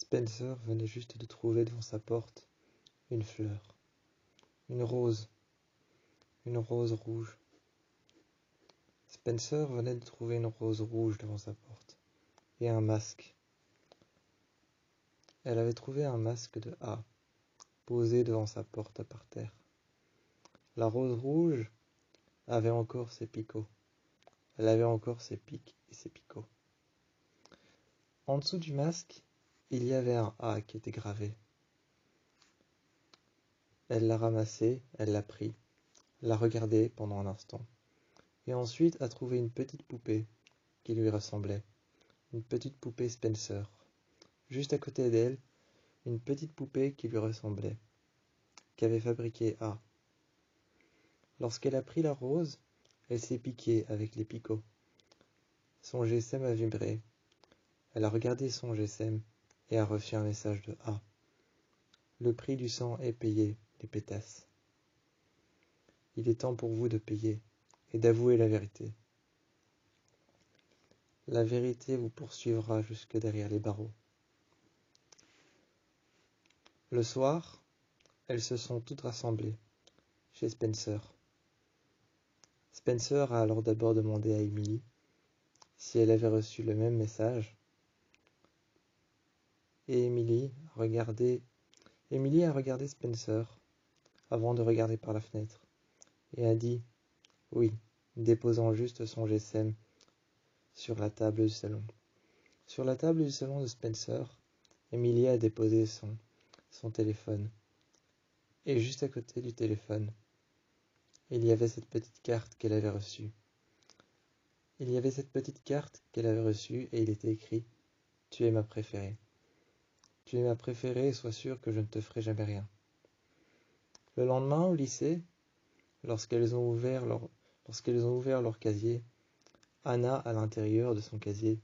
Spencer venait juste de trouver devant sa porte une fleur, une rose rouge. Spencer venait de trouver une rose rouge devant sa porte, et un masque. Elle avait trouvé un masque de A, posé devant sa porte par terre. La rose rouge avait encore ses picots. Elle avait encore ses pics et ses picots. En dessous du masque, il y avait un A qui était gravé. Elle l'a ramassé, elle l'a pris, l'a regardé pendant un instant, et ensuite a trouvé une petite poupée qui lui ressemblait, une petite poupée Spencer. Juste à côté d'elle, une petite poupée qui lui ressemblait, qu'avait fabriquée A. Lorsqu'elle a pris la rose, elle s'est piquée avec les picots. Son GSM a vibré. Elle a regardé son GSM et a reçu un message de A. Le prix du sang est payé, les pétasses. Il est temps pour vous de payer et d'avouer la vérité. La vérité vous poursuivra jusque derrière les barreaux. Le soir, elles se sont toutes rassemblées chez Spencer. Spencer a alors d'abord demandé à Emily si elle avait reçu le même message, et Emily a regardé Spencer avant de regarder par la fenêtre, et a dit « oui », déposant juste son GSM sur la table du salon. Sur la table du salon de Spencer, Emily a déposé son téléphone. Et juste à côté du téléphone, il y avait cette petite carte qu'elle avait reçue. Il y avait cette petite carte qu'elle avait reçue et il était écrit « Tu es ma préférée. Tu es ma préférée et sois sûre que je ne te ferai jamais rien. » Le lendemain, au lycée, lorsqu'elles ont ouvert leur casier, Anna, à l'intérieur de son casier,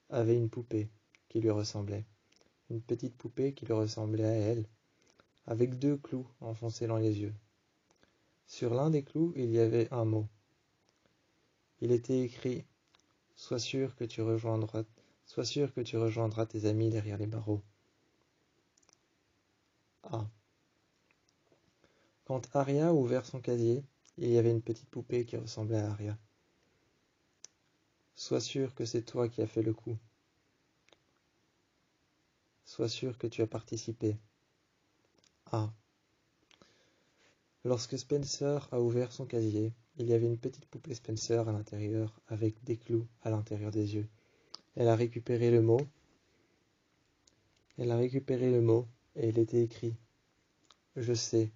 avait une poupée qui lui ressemblait. Une petite poupée qui lui ressemblait à elle, avec 2 clous enfoncés dans les yeux. Sur l'un des clous, il y avait un mot. Il était écrit « Sois sûr que tu rejoindras tes amis derrière les barreaux. » Ah. Quand Aria a ouvert son casier, il y avait une petite poupée qui ressemblait à Aria. « Sois sûr que c'est toi qui as fait le coup. Sois sûr que tu as participé. » Ah. Lorsque Spencer a ouvert son casier, il y avait une petite poupée Spencer à l'intérieur, avec des clous à l'intérieur des yeux. Elle a récupéré le mot, et il était écrit « Je sais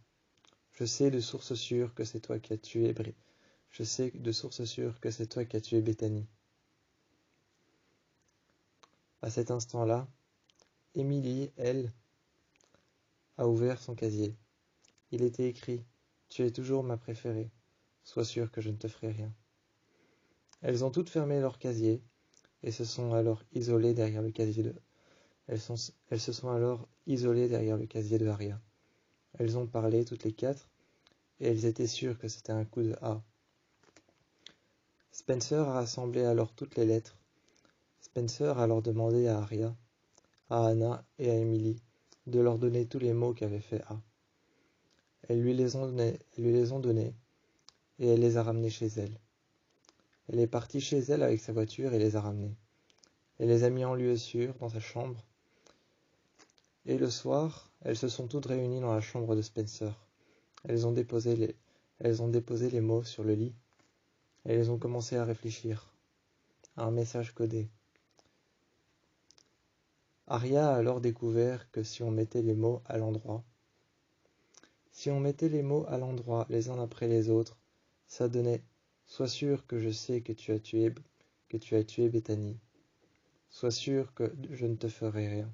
de source sûre que c'est toi qui as tué Bethany. » À cet instant-là, Emily, elle, a ouvert son casier. Il était écrit « Tu es toujours ma préférée. Sois sûre que je ne te ferai rien. » Elles ont toutes fermé leur casier et se sont alors isolées derrière le casier de... Elles se sont alors isolées derrière le casier de Aria. Elles ont parlé toutes les 4 et elles étaient sûres que c'était un coup de A. Spencer a rassemblé alors toutes les lettres. Spencer a alors demandé à Aria, à Anna et à Emily de leur donner tous les mots qu'avait fait A. Elles lui les ont donnés et elle les a ramenés chez elle. Elle est partie chez elle avec sa voiture et les a ramenés. Elle les a mis en lieu sûr dans sa chambre. Et le soir, elles se sont toutes réunies dans la chambre de Spencer. Elles ont déposé les mots sur le lit et elles ont commencé à réfléchir à un message codé. Aria a alors découvert que si on mettait les mots à l'endroit, les uns après les autres, ça donnait « Sois sûr que je sais que tu as tué Bethany. Sois sûr que je ne te ferai rien.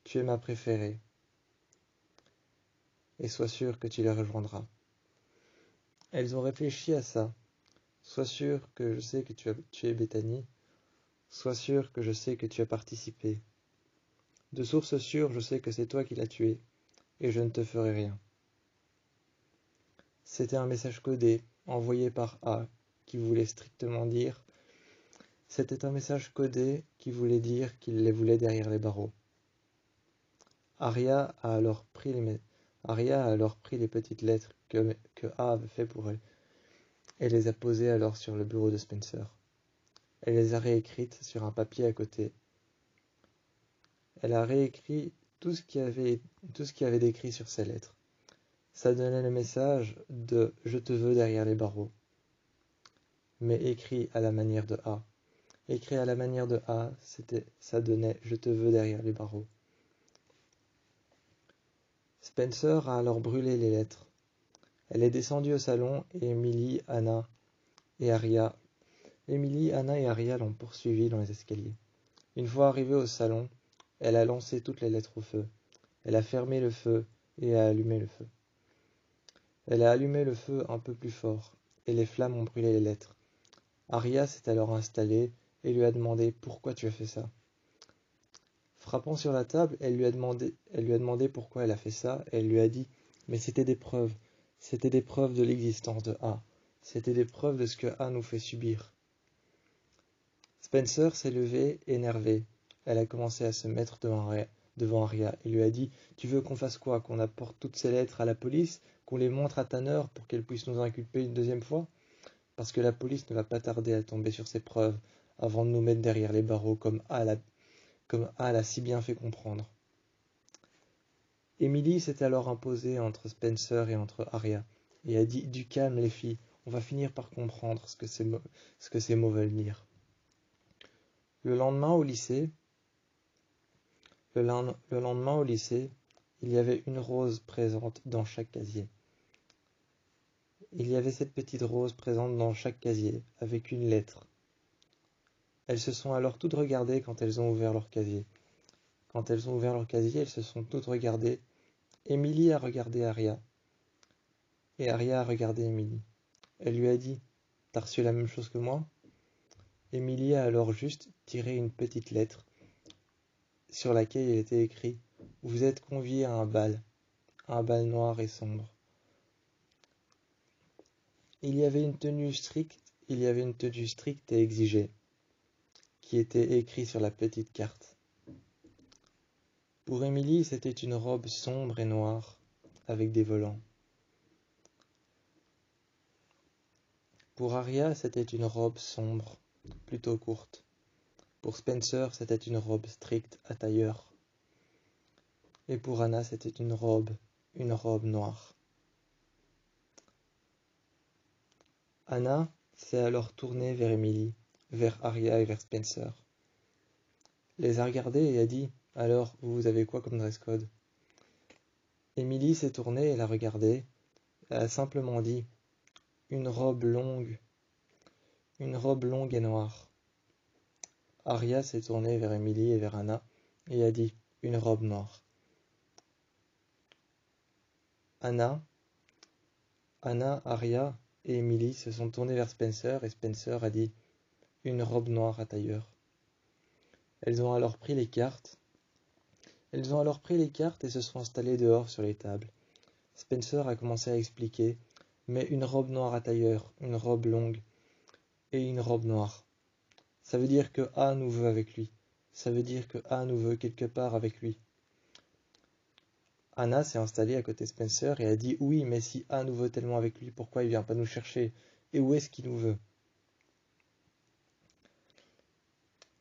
Tu es ma préférée. Et sois sûr que tu les rejoindras. » Elles ont réfléchi à ça. Sois sûr que je sais que tu as tué Bethany. Sois sûr que je sais que tu as participé. De source sûre, je sais que c'est toi qui l'as tué, et je ne te ferai rien. C'était un message codé, envoyé par A, qui voulait strictement dire C'était un message codé qui voulait dire qu'il les voulait derrière les barreaux. Arya a alors pris les petites lettres que A avait fait pour elle et les a posées alors sur le bureau de Spencer. Elle les a réécrites sur un papier à côté. Elle a réécrit tout ce qu'il y avait décrit sur ces lettres. Ça donnait le message de « Je te veux derrière les barreaux », mais écrit à la manière de A. Écrit à la manière de A, ça donnait « Je te veux derrière les barreaux ». Spencer a alors brûlé les lettres. Elle est descendue au salon et Emily, Anna et Arya l'ont poursuivie dans les escaliers. Une fois arrivée au salon, elle a lancé toutes les lettres au feu. Elle a fermé le feu et a allumé le feu. Elle a allumé le feu un peu plus fort, et les flammes ont brûlé les lettres. Arya s'est alors installée et lui a demandé « Pourquoi tu as fait ça ?» Frappant sur la table, elle lui a demandé pourquoi elle a fait ça, et elle lui a dit « Mais c'était des preuves de l'existence de A. C'était des preuves de ce que A nous fait subir. » Spencer s'est levé, énervé. Elle a commencé à se mettre devant Arya et lui a dit « Tu veux qu'on fasse quoi? Qu'on apporte toutes ces lettres à la police? Qu'on les montre à Tanner pour qu'elle puisse nous inculper une deuxième fois? Parce que la police ne va pas tarder à tomber sur ces preuves avant de nous mettre derrière les barreaux comme A l'a si bien fait comprendre. » Emily s'est alors imposée entre Spencer et entre Arya et a dit « Du calme les filles, on va finir par comprendre ce que ces mots veulent dire. » Le lendemain au lycée, il y avait une rose présente dans chaque casier. Il y avait cette petite rose présente dans chaque casier, avec une lettre. Elles se sont alors toutes regardées quand elles ont ouvert leur casier. Quand elles ont ouvert leur casier, elles se sont toutes regardées. Emily a regardé Arya, et Arya a regardé Emily. Elle lui a dit « T'as reçu la même chose que moi ?» Emily a alors juste tiré une petite lettre sur laquelle il était écrit « Vous êtes conviés à un bal noir et sombre. » Il y avait une tenue stricte et exigée, qui était écrite sur la petite carte. Pour Emily, c'était une robe sombre et noire, avec des volants. Pour Arya, c'était une robe sombre, plutôt courte. Pour Spencer, c'était une robe stricte à tailleur. Et pour Anna, c'était une robe noire. Anna s'est alors tournée vers Emily, vers Arya et vers Spencer. Les a regardés et a dit « Alors, vous avez quoi comme dress code ?» Emily s'est tournée et l'a regardé. Elle a simplement dit « Une robe longue et noire. » Arya s'est tournée vers Emily et vers Anna et a dit « Une robe noire. » Anna, Arya et Emily se sont tournées vers Spencer et Spencer a dit « Une robe noire à tailleur. » Elles ont alors pris les cartes et se sont installées dehors sur les tables. Spencer a commencé à expliquer « Mais une robe noire à tailleur, une robe longue et une robe noire. Ça veut dire que A nous veut avec lui. Ça veut dire que A nous veut quelque part avec lui. » Anna s'est installée à côté de Spencer et a dit « Oui, mais si A nous veut tellement avec lui, pourquoi il vient pas nous chercher? Et où est-ce qu'il nous veut ?»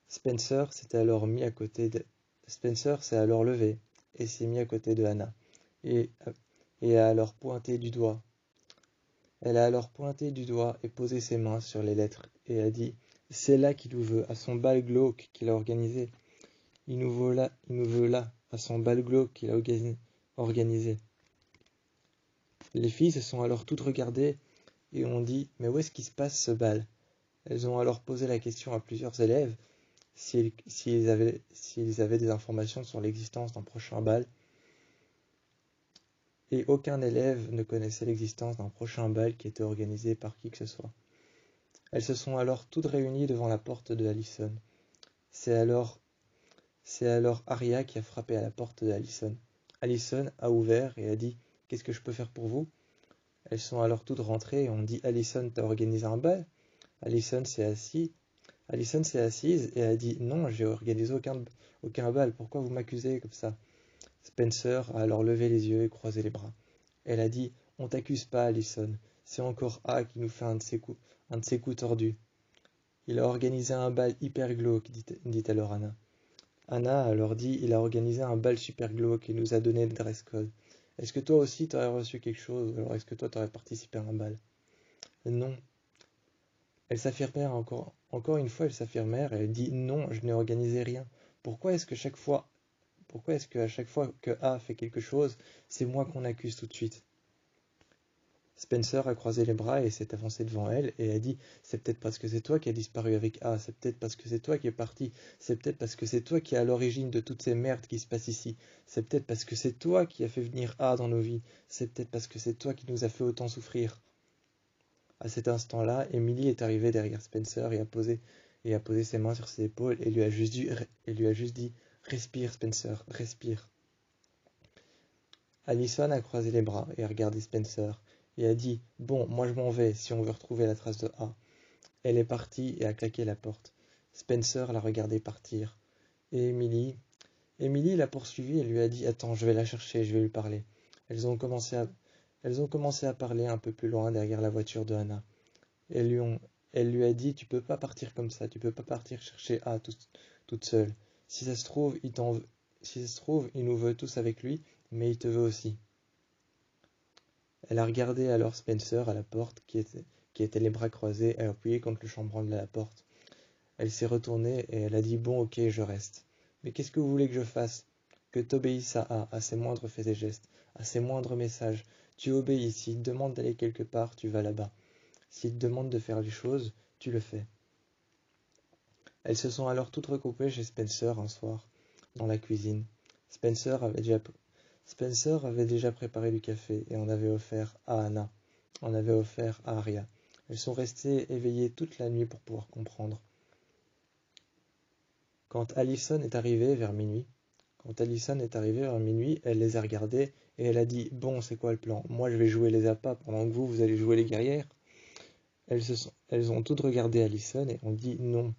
Spencer s'est alors levé et s'est mis à côté de Anna et a alors pointé du doigt. Elle a alors pointé du doigt et posé ses mains sur les lettres et a dit « C'est là qu'il nous veut, à son bal glauque qu'il a organisé. Il nous veut là, à son bal glauque qu'il a organisé. » Les filles se sont alors toutes regardées et ont dit « Mais où est-ce qu'il se passe ce bal ?» Elles ont alors posé la question à plusieurs élèves s'ils avaient des informations sur l'existence d'un prochain bal. Et aucun élève ne connaissait l'existence d'un prochain bal qui était organisé par qui que ce soit. Elles se sont alors toutes réunies devant la porte de Allison. C'est alors Arya qui a frappé à la porte de Allison. Allison a ouvert et a dit « Qu'est-ce que je peux faire pour vous ?» Elles sont alors toutes rentrées et ont dit « Allison, t'as organisé un bal ?» Allison s'est assise Allison s'est assise et a dit non, j'ai organisé aucun bal, pourquoi vous m'accusez comme ça? Spencer a alors levé les yeux et croisé les bras. Elle a dit on t'accuse pas, Allison, c'est encore A qui nous fait un de ses coups tordus. Il a organisé un bal hyper glauque, dit alors Anna. Anna a alors dit il a organisé un bal super glauque et nous a donné le dress code. Est-ce que toi aussi t'aurais reçu quelque chose, ou alors est-ce que toi t'aurais participé à un bal? Non. Elles s'affirmèrent encore une fois, elles s'affirmèrent et elle dit non, je n'ai organisé rien. Pourquoi est-ce que à chaque fois que A fait quelque chose, c'est moi qu'on accuse tout de suite? Spencer a croisé les bras et s'est avancé devant elle et a dit c'est peut-être parce que c'est toi qui as disparu avec A, c'est peut-être parce que c'est toi qui es parti, c'est peut-être parce que c'est toi qui es à l'origine de toutes ces merdes qui se passent ici, c'est peut-être parce que c'est toi qui as fait venir A dans nos vies, c'est peut-être parce que c'est toi qui nous as fait autant souffrir. À cet instant-là, Emily est arrivée derrière Spencer et a posé ses mains sur ses épaules et lui a juste dit respire Spencer, respire. Allison a croisé les bras et a regardé Spencer et a dit bon, moi je m'en vais si on veut retrouver la trace de A. Elle est partie et a claqué la porte. Spencer l'a regardé partir. Et Emily l'a poursuivie et lui a dit attends, je vais la chercher, je vais lui parler. Elles ont commencé à parler un peu plus loin derrière la voiture de Hannah. Elles lui, ont, Elle lui a dit tu peux pas partir comme ça, tu peux pas partir chercher A toute seule. Si ça se trouve, il nous veut tous avec lui, mais il te veut aussi. Elle a regardé alors Spencer à la porte, qui était les bras croisés, appuyé contre le chambranle de la porte. Elle s'est retournée et elle a dit bon ok, je reste. Mais qu'est-ce que vous voulez que je fasse? Que t'obéisses à ses moindres faits et gestes, à ses moindres messages. Tu obéis, s'il te demande d'aller quelque part, tu vas là-bas. S'il te demande de faire les choses, tu le fais. Elles se sont alors toutes regroupées chez Spencer un soir, dans la cuisine. Spencer avait déjà préparé du café et en avait offert à Anna, en avait offert à Aria. Elles sont restées éveillées toute la nuit pour pouvoir comprendre. Quand Allison est arrivée vers minuit, elle les a regardées et elle a dit bon, c'est quoi le plan? Moi je vais jouer les appâts pendant que vous allez jouer les guerrières. Elles ont toutes regardé Allison et ont dit non.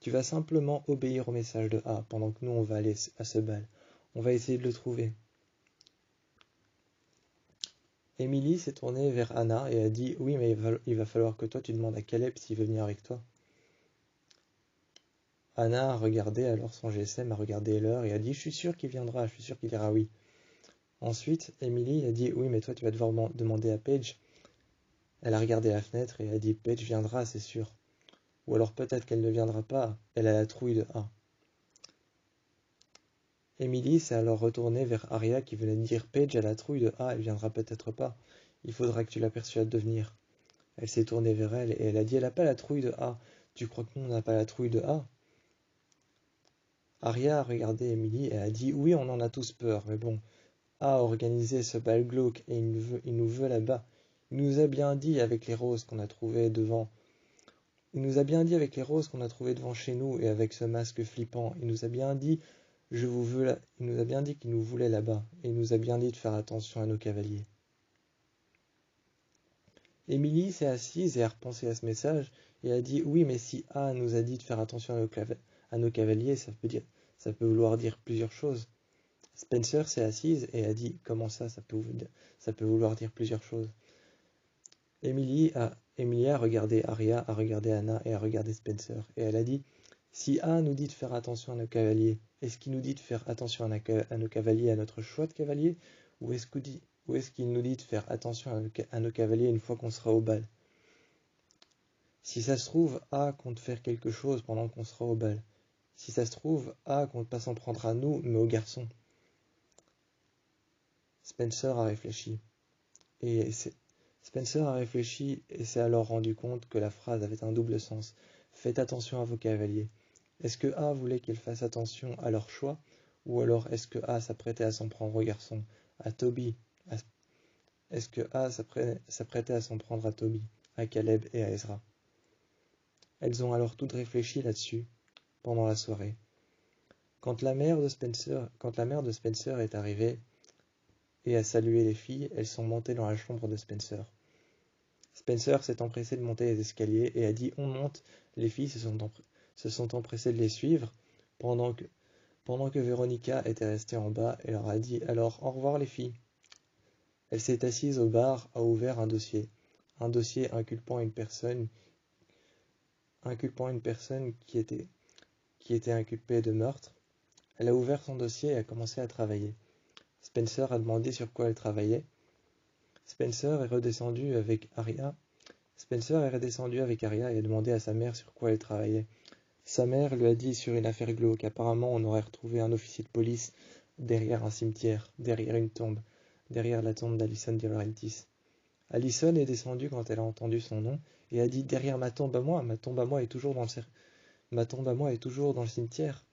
Tu vas simplement obéir au message de A pendant que nous on va aller à ce bal. On va essayer de le trouver. Emily s'est tournée vers Anna et a dit oui, mais il va falloir que toi tu demandes à Caleb s'il veut venir avec toi. Anna a regardé alors son GSM, a regardé l'heure et a dit je suis sûr qu'il viendra, je suis sûr qu'il dira oui. Ensuite, Emily a dit oui, mais toi tu vas devoir demander à Paige. Elle a regardé la fenêtre et a dit Paige viendra, c'est sûr. Ou alors peut-être qu'elle ne viendra pas, elle a la trouille de A. Emily s'est alors retournée vers Aria qui venait de dire Paige a la trouille de A, elle viendra peut-être pas. Il faudra que tu la persuades de venir. Elle s'est tournée vers elle et elle a dit elle n'a pas la trouille de A. Tu crois que nous on n'a pas la trouille de A? Aria a regardé Emily et a dit oui, on en a tous peur, mais bon, A a organisé ce bal glauque et il nous veut là-bas. Il nous a bien dit avec les roses qu'on a trouvées devant. Il nous a bien dit avec les roses qu'on a trouvées devant chez nous et avec ce masque flippant. Il nous a bien dit je vous veux là. Il nous a bien dit qu'il nous voulait là-bas et il nous a bien dit de faire attention à nos cavaliers. Émilie s'est assise et a repensé à ce message et a dit oui, mais si A nous a dit de faire attention à nos cavaliers, ça peut vouloir dire plusieurs choses. Spencer s'est assise et a dit comment ça peut vouloir dire plusieurs choses. Emilie a regardé Aria, a regardé Anna et a regardé Spencer et elle a dit si A nous dit de faire attention à nos cavaliers, est-ce qu'il nous dit de faire attention à nos cavaliers, à notre choix de cavalier, ou est-ce qu'il nous dit de faire attention à nos cavaliers une fois qu'on sera au bal? Si ça se trouve, A compte faire quelque chose pendant qu'on sera au bal. Si ça se trouve, A compte pas s'en prendre à nous, mais aux garçons. Spencer a réfléchi. Spencer a réfléchi et s'est alors rendu compte que la phrase avait un double sens. Faites attention à vos cavaliers. Est-ce que A voulait qu'ils fassent attention à leur choix, ou alors est-ce que A s'apprêtait à s'en prendre aux garçons, à Toby? Est-ce que A s'apprêtait à s'en prendre à Toby, à Caleb et à Ezra? Elles ont alors toutes réfléchi là-dessus, pendant la soirée. Quand la mère de Spencer est arrivée et a salué les filles, elles sont montées dans la chambre de Spencer. Spencer s'est empressé de monter les escaliers et a dit on monte. Les filles se sont empressés de les suivre, pendant que Véronica était restée en bas et leur a dit alors au revoir les filles. Elle s'est assise au bar, a ouvert un dossier inculpant une personne qui était inculpée de meurtre. Elle a ouvert son dossier et a commencé à travailler. Spencer a demandé sur quoi elle travaillait. Spencer est redescendu avec Aria et a demandé à sa mère sur quoi elle travaillait. Sa mère lui a dit sur une affaire glauque. Apparemment, on aurait retrouvé un officier de police derrière un cimetière, derrière une tombe, derrière la tombe d'Alison De Laurentiis. Alison est descendue quand elle a entendu son nom et a dit derrière ma tombe à moi est toujours dans le cimetière.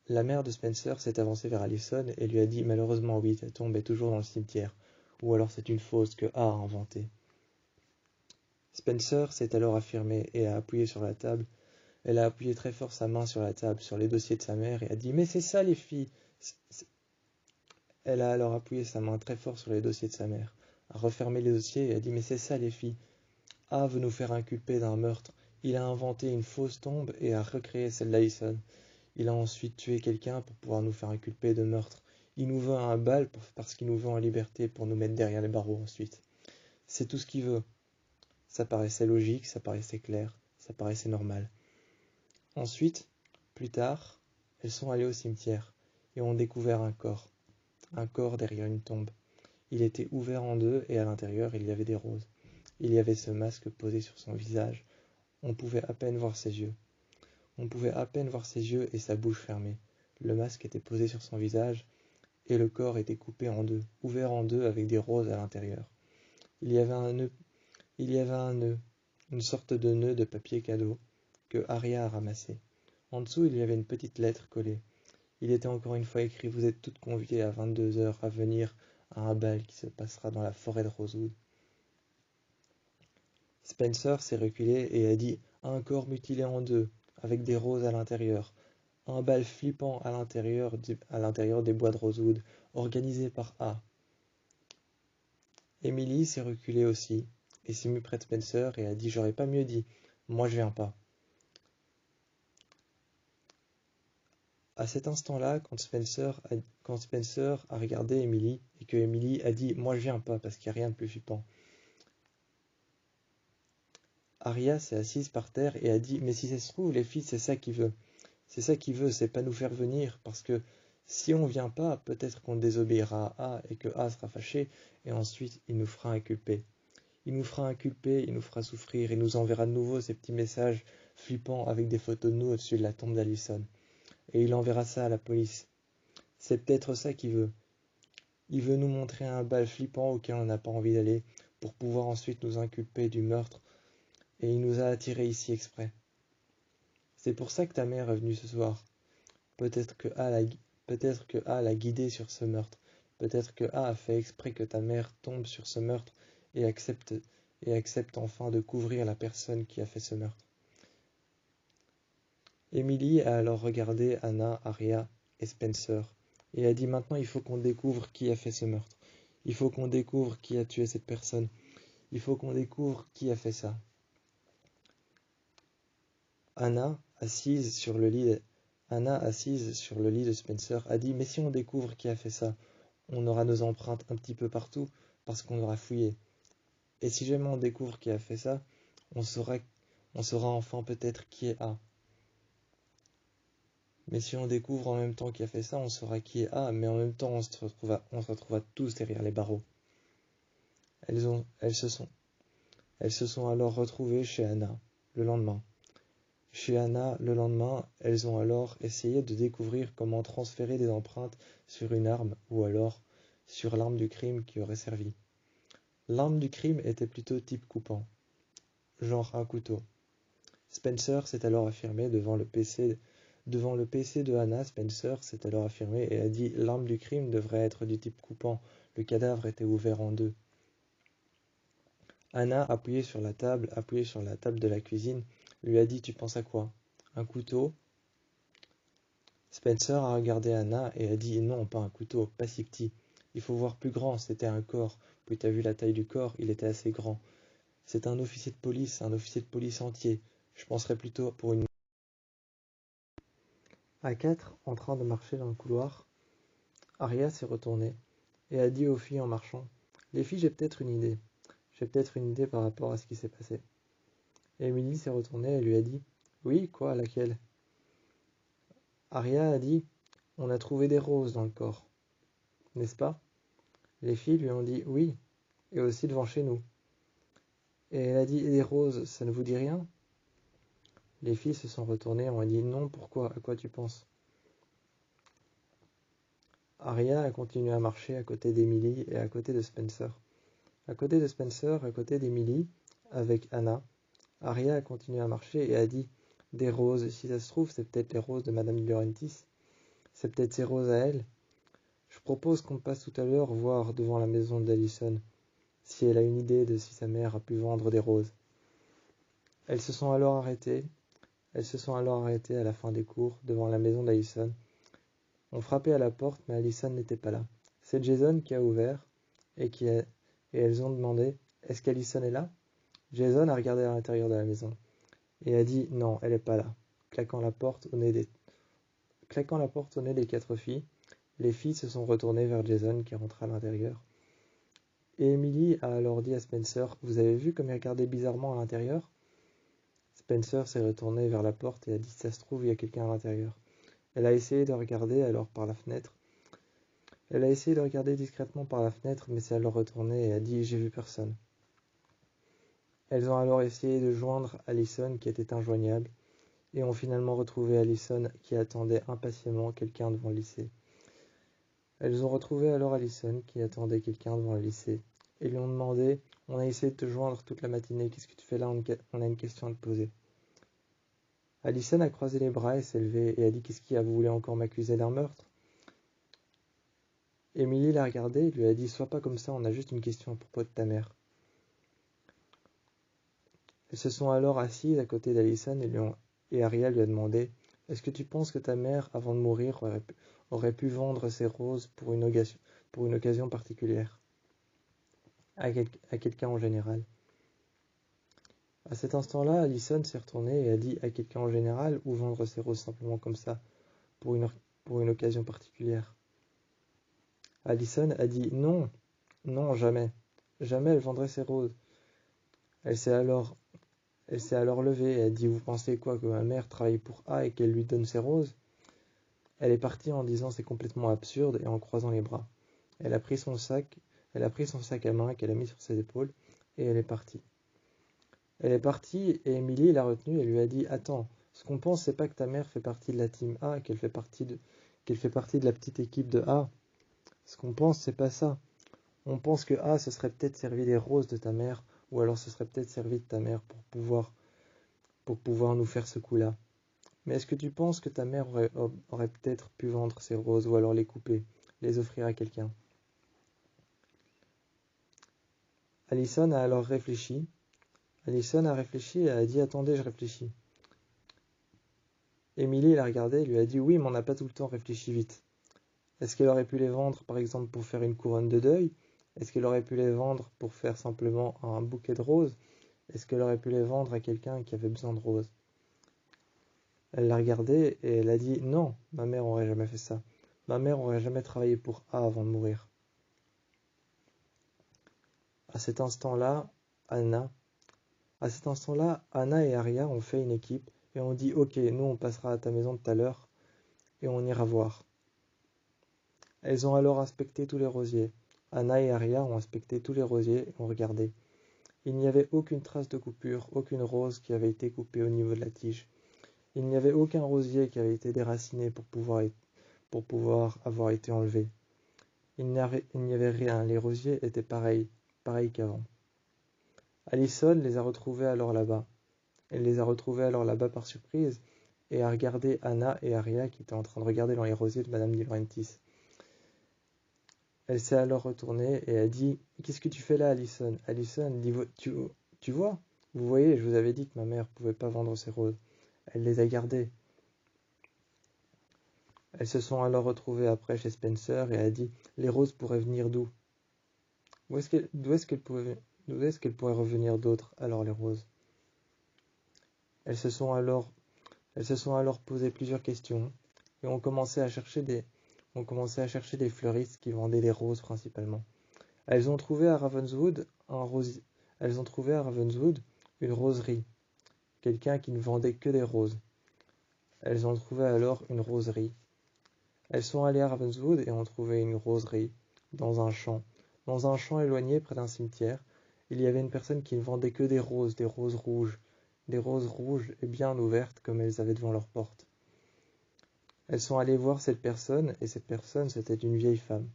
La mère de Spencer s'est avancée vers Alison et lui a dit malheureusement oui, ta tombe est toujours dans le cimetière, ou alors c'est une fausse que A a inventée. Spencer s'est alors affirmé et a appuyé sur la table. Elle a appuyé très fort sa main sur la table, sur les dossiers de sa mère, et a dit « Mais c'est ça, les filles !» Elle a alors appuyé sa main très fort sur les dossiers de sa mère, a refermé les dossiers et a dit « Mais c'est ça, les filles ! A veut nous faire inculper d'un meurtre. Il a inventé une fausse tombe et a recréé celle d'Alison. Il a ensuite tué quelqu'un pour pouvoir nous faire inculper de meurtre. Il nous veut à un bal parce qu'il nous veut en liberté pour nous mettre derrière les barreaux ensuite. C'est tout ce qu'il veut. » Ça paraissait logique, ça paraissait clair, ça paraissait normal. Ensuite, plus tard, elles sont allées au cimetière et ont découvert un corps derrière une tombe. Il était ouvert en deux et à l'intérieur il y avait des roses. Il y avait ce masque posé sur son visage. On pouvait à peine voir ses yeux. Et sa bouche fermée. Le masque était posé sur son visage et le corps était coupé en deux, ouvert en deux avec des roses à l'intérieur. Il y avait un nœud, une sorte de nœud de papier cadeau que Aria a ramassé. En dessous, il y avait une petite lettre collée. Il était encore une fois écrit « Vous êtes toutes conviées à 22 heures à venir à un bal qui se passera dans la forêt de Rosewood. » Spencer s'est reculé et a dit « Un corps mutilé en deux, avec des roses à l'intérieur. Un bal flippant à l'intérieur des bois de Rosewood, organisé par A. » Emily s'est reculée aussi et s'est mise près de Spencer et a dit « J'aurais pas mieux dit. Moi je viens pas. » À cet instant-là, quand Spencer a regardé Emily et que Emily a dit « Moi je viens pas parce qu'il n'y a rien de plus flippant », Aria s'est assise par terre et a dit « Mais si ça se trouve, les filles, c'est ça qu'il veut. C'est ça qu'il veut, c'est pas nous faire venir parce que si on vient pas, peut-être qu'on désobéira à A et que A sera fâché et ensuite il nous fera inculper. Il nous fera souffrir et nous enverra de nouveau ces petits messages flippants avec des photos de nous au-dessus de la tombe d'Alison. Et il enverra ça à la police. C'est peut-être ça qu'il veut. Il veut nous montrer un bal flippant auquel on n'a pas envie d'aller pour pouvoir ensuite nous inculper du meurtre. Et il nous a attirés ici exprès. C'est pour ça que ta mère est venue ce soir. Peut-être que A l'a guidée sur ce meurtre. Peut-être que A fait exprès que ta mère tombe sur ce meurtre et accepte enfin de couvrir la personne qui a fait ce meurtre. Emily a alors regardé Anna, Aria et Spencer et a dit maintenant il faut qu'on découvre qui a fait ce meurtre. Il faut qu'on découvre qui a tué cette personne. Il faut qu'on découvre qui a fait ça. Anna, assise sur le lit de Spencer, a dit « Mais si on découvre qui a fait ça, on aura nos empreintes un petit peu partout parce qu'on aura fouillé. Et si jamais on découvre qui a fait ça, on saura enfin peut-être qui est A. Mais si on découvre en même temps qui a fait ça, on saura qui est A, mais en même temps on se retrouvera tous derrière les barreaux. » Elles se sont alors retrouvées chez Anna le lendemain. Elles ont alors essayé de découvrir comment transférer des empreintes sur une arme ou alors sur l'arme du crime qui aurait servi. L'arme du crime était plutôt type coupant, genre un couteau. Spencer s'est alors affirmé devant le PC de Anna. Spencer s'est alors affirmé et a dit « L'arme du crime devrait être du type coupant, le cadavre était ouvert en deux. » Anna, appuyée sur la table de la cuisine, lui a dit « Tu penses à quoi? Un couteau ?» Spencer a regardé Anna et a dit « Non, pas un couteau, pas si petit. Il faut voir plus grand, c'était un corps. Puis t'as vu la taille du corps, il était assez grand. C'est un officier de police entier. Je penserais plutôt pour une... À 4, en train de marcher dans le couloir, Aria s'est retournée et a dit aux filles en marchant, les filles, j'ai peut-être une idée. J'ai peut-être une idée par rapport à ce qui s'est passé. Et Émilie s'est retournée et lui a dit, oui, quoi, laquelle? Aria a dit, on a trouvé des roses dans le corps, n'est-ce pas? Les filles lui ont dit, oui, et aussi devant chez nous. Et elle a dit, et des roses, ça ne vous dit rien? Les filles se sont retournées et ont dit, non, pourquoi? À quoi tu penses? Aria a continué à marcher à côté d'Emily et à côté de Spencer. À côté de Spencer, à côté d'Emily, avec Anna, Aria a continué à marcher et a dit, des roses, si ça se trouve, c'est peut-être les roses de Madame de Laurentiis. C'est peut-être ses roses à elle. Je propose qu'on passe tout à l'heure voir devant la maison d'Alison, si elle a une idée de si sa mère a pu vendre des roses. Elles se sont alors arrêtées à la fin des cours, devant la maison d'Alison. On frappait à la porte, mais Alison n'était pas là. C'est Jason qui a ouvert, et elles ont demandé, est-ce qu'Alison est là? Jason a regardé à l'intérieur de la maison, et a dit, non, elle n'est pas là, claquant la porte au nez des 4 filles. Les filles se sont retournées vers Jason qui rentra à l'intérieur. Et Emily a alors dit à Spencer, vous avez vu comme il regardait bizarrement à l'intérieur? Spencer s'est retourné vers la porte et a dit, ça se trouve, il y a quelqu'un à l'intérieur. Elle a essayé de regarder alors par la fenêtre. Elle a essayé de regarder discrètement par la fenêtre, mais s'est alors retournée et a dit, j'ai vu personne. Elles ont alors essayé de joindre Alison qui était injoignable, et ont finalement retrouvé Alison qui attendait impatiemment quelqu'un devant le lycée. Elles ont retrouvé alors Alison qui attendait quelqu'un devant le lycée, et lui ont demandé, on a essayé de te joindre toute la matinée, qu'est-ce que tu fais là? On a une question à te poser. Alison a croisé les bras et s'est levée et a dit, qu'est-ce qu'il y a? Vous voulez encore m'accuser d'un meurtre? Emily l'a regardée et lui a dit, sois pas comme ça, on a juste une question à propos de ta mère. Elles se sont alors assises à côté d'Alison et Aria lui a demandé, est-ce que tu penses que ta mère, avant de mourir, aurait pu vendre ses roses pour une occasion particulière, à quelqu'un en général? À cet instant-là, Alison s'est retournée et a dit, à quelqu'un en général, ou vendre ses roses simplement comme ça, pour une occasion particulière? Alison a dit, non, non, jamais. Jamais elle vendrait ses roses. Elle s'est alors levée et a dit, vous pensez quoi, que ma mère travaille pour A et qu'elle lui donne ses roses? Elle est partie en disant, c'est complètement absurde, et en croisant les bras. Elle a pris son sac à main qu'elle a mis sur ses épaules, et elle est partie. Elle est partie, et Emily l'a retenue et lui a dit, attends, ce qu'on pense, c'est pas que ta mère fait partie de la team A, qu'elle fait partie de la petite équipe de A. Ce qu'on pense, c'est pas ça. On pense que A se serait peut-être servi des roses de ta mère, ou alors se serait peut-être servi de ta mère pour pouvoir nous faire ce coup-là. Mais est-ce que tu penses que ta mère aurait peut-être pu vendre ces roses, ou alors les couper, les offrir à quelqu'un? Alison a alors réfléchi. Alison a réfléchi et a dit, attendez, je réfléchis. Emily l'a regardé et lui a dit, oui, mais on n'a pas tout le temps réfléchi vite. Est-ce qu'elle aurait pu les vendre, par exemple, pour faire une couronne de deuil? Est-ce qu'elle aurait pu les vendre pour faire simplement un bouquet de roses? Est-ce qu'elle aurait pu les vendre à quelqu'un qui avait besoin de roses? Elle l'a regardé et elle a dit, non, ma mère aurait jamais fait ça. Ma mère aurait jamais travaillé pour A avant de mourir. À cet instant-là, Anna et Aria ont fait une équipe et ont dit, ok, nous on passera à ta maison tout à l'heure et on ira voir. Elles ont alors inspecté tous les rosiers. Anna et Aria ont inspecté tous les rosiers et ont regardé. Il n'y avait aucune trace de coupure, aucune rose qui avait été coupée au niveau de la tige. Il n'y avait aucun rosier qui avait été déraciné pour pouvoir avoir été enlevé. Il n'y avait rien, les rosiers étaient pareils qu'avant. Alison les a retrouvés alors là-bas. Elle les a retrouvés alors là-bas par surprise et a regardé Anna et Aria qui étaient en train de regarder dans les rosiers de Madame de Laurentiis. Elle s'est alors retournée et a dit, qu'est-ce que tu fais là, Alison? Alison dit, tu vois? Vous voyez, je vous avais dit que ma mère ne pouvait pas vendre ses roses. Elle les a gardées. Elles se sont alors retrouvées après chez Spencer et a dit, les roses pourraient venir d'où? D'où est-ce qu'elles pourraient revenir d'autres, alors les roses? Elles se sont alors posé plusieurs questions et ont commencé à chercher des fleuristes qui vendaient des roses principalement. Elles ont trouvé à Ravenswood une roserie, quelqu'un qui ne vendait que des roses. Elles ont trouvé alors une roserie. Elles sont allées à Ravenswood et ont trouvé une roserie dans un champ. Dans un champ éloigné près d'un cimetière, il y avait une personne qui ne vendait que des roses rouges et bien ouvertes comme elles avaient devant leur porte. Elles sont allées voir cette personne, et cette personne c'était une vieille femme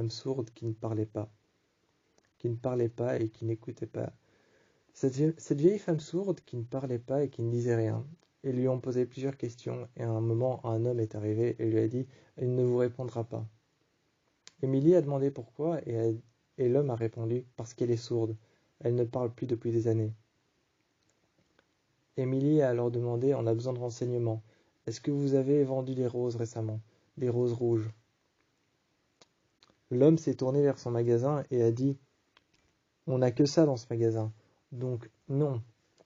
sourde qui ne parlait pas et qui n'écoutait pas. Cette vieille femme sourde qui ne parlait pas et qui ne disait rien, et lui ont posé plusieurs questions, et à un moment, un homme est arrivé et lui a dit « Elle ne vous répondra pas ». Émilie a demandé pourquoi, et l'homme a répondu « Parce qu'elle est sourde, elle ne parle plus depuis des années ». Émilie a alors demandé « On a besoin de renseignements. Est-ce que vous avez vendu des roses récemment, des roses rouges ?» L'homme s'est tourné vers son magasin et a dit « On n'a que ça dans ce magasin, donc non,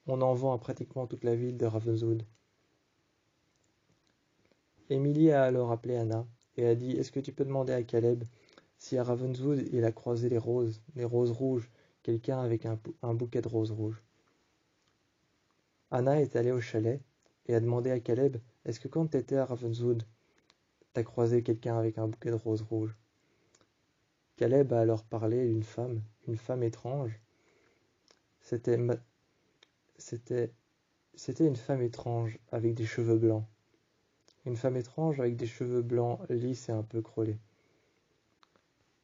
on en vend à pratiquement toute la ville de Ravenswood. » Émilie a alors appelé Anna et a dit « Est-ce que tu peux demander à Caleb si à Ravenswood il a croisé les roses rouges, quelqu'un avec un bouquet de roses rouges ?» Anna est allée au chalet et a demandé à Caleb « Est-ce que quand tu étais à Ravenswood, t'as croisé quelqu'un avec un bouquet de roses rouges ?» Caleb a alors parlé d'une femme, une femme étrange. C'était une femme étrange avec des cheveux blancs. Une femme étrange avec des cheveux blancs lisses et un peu crôlés.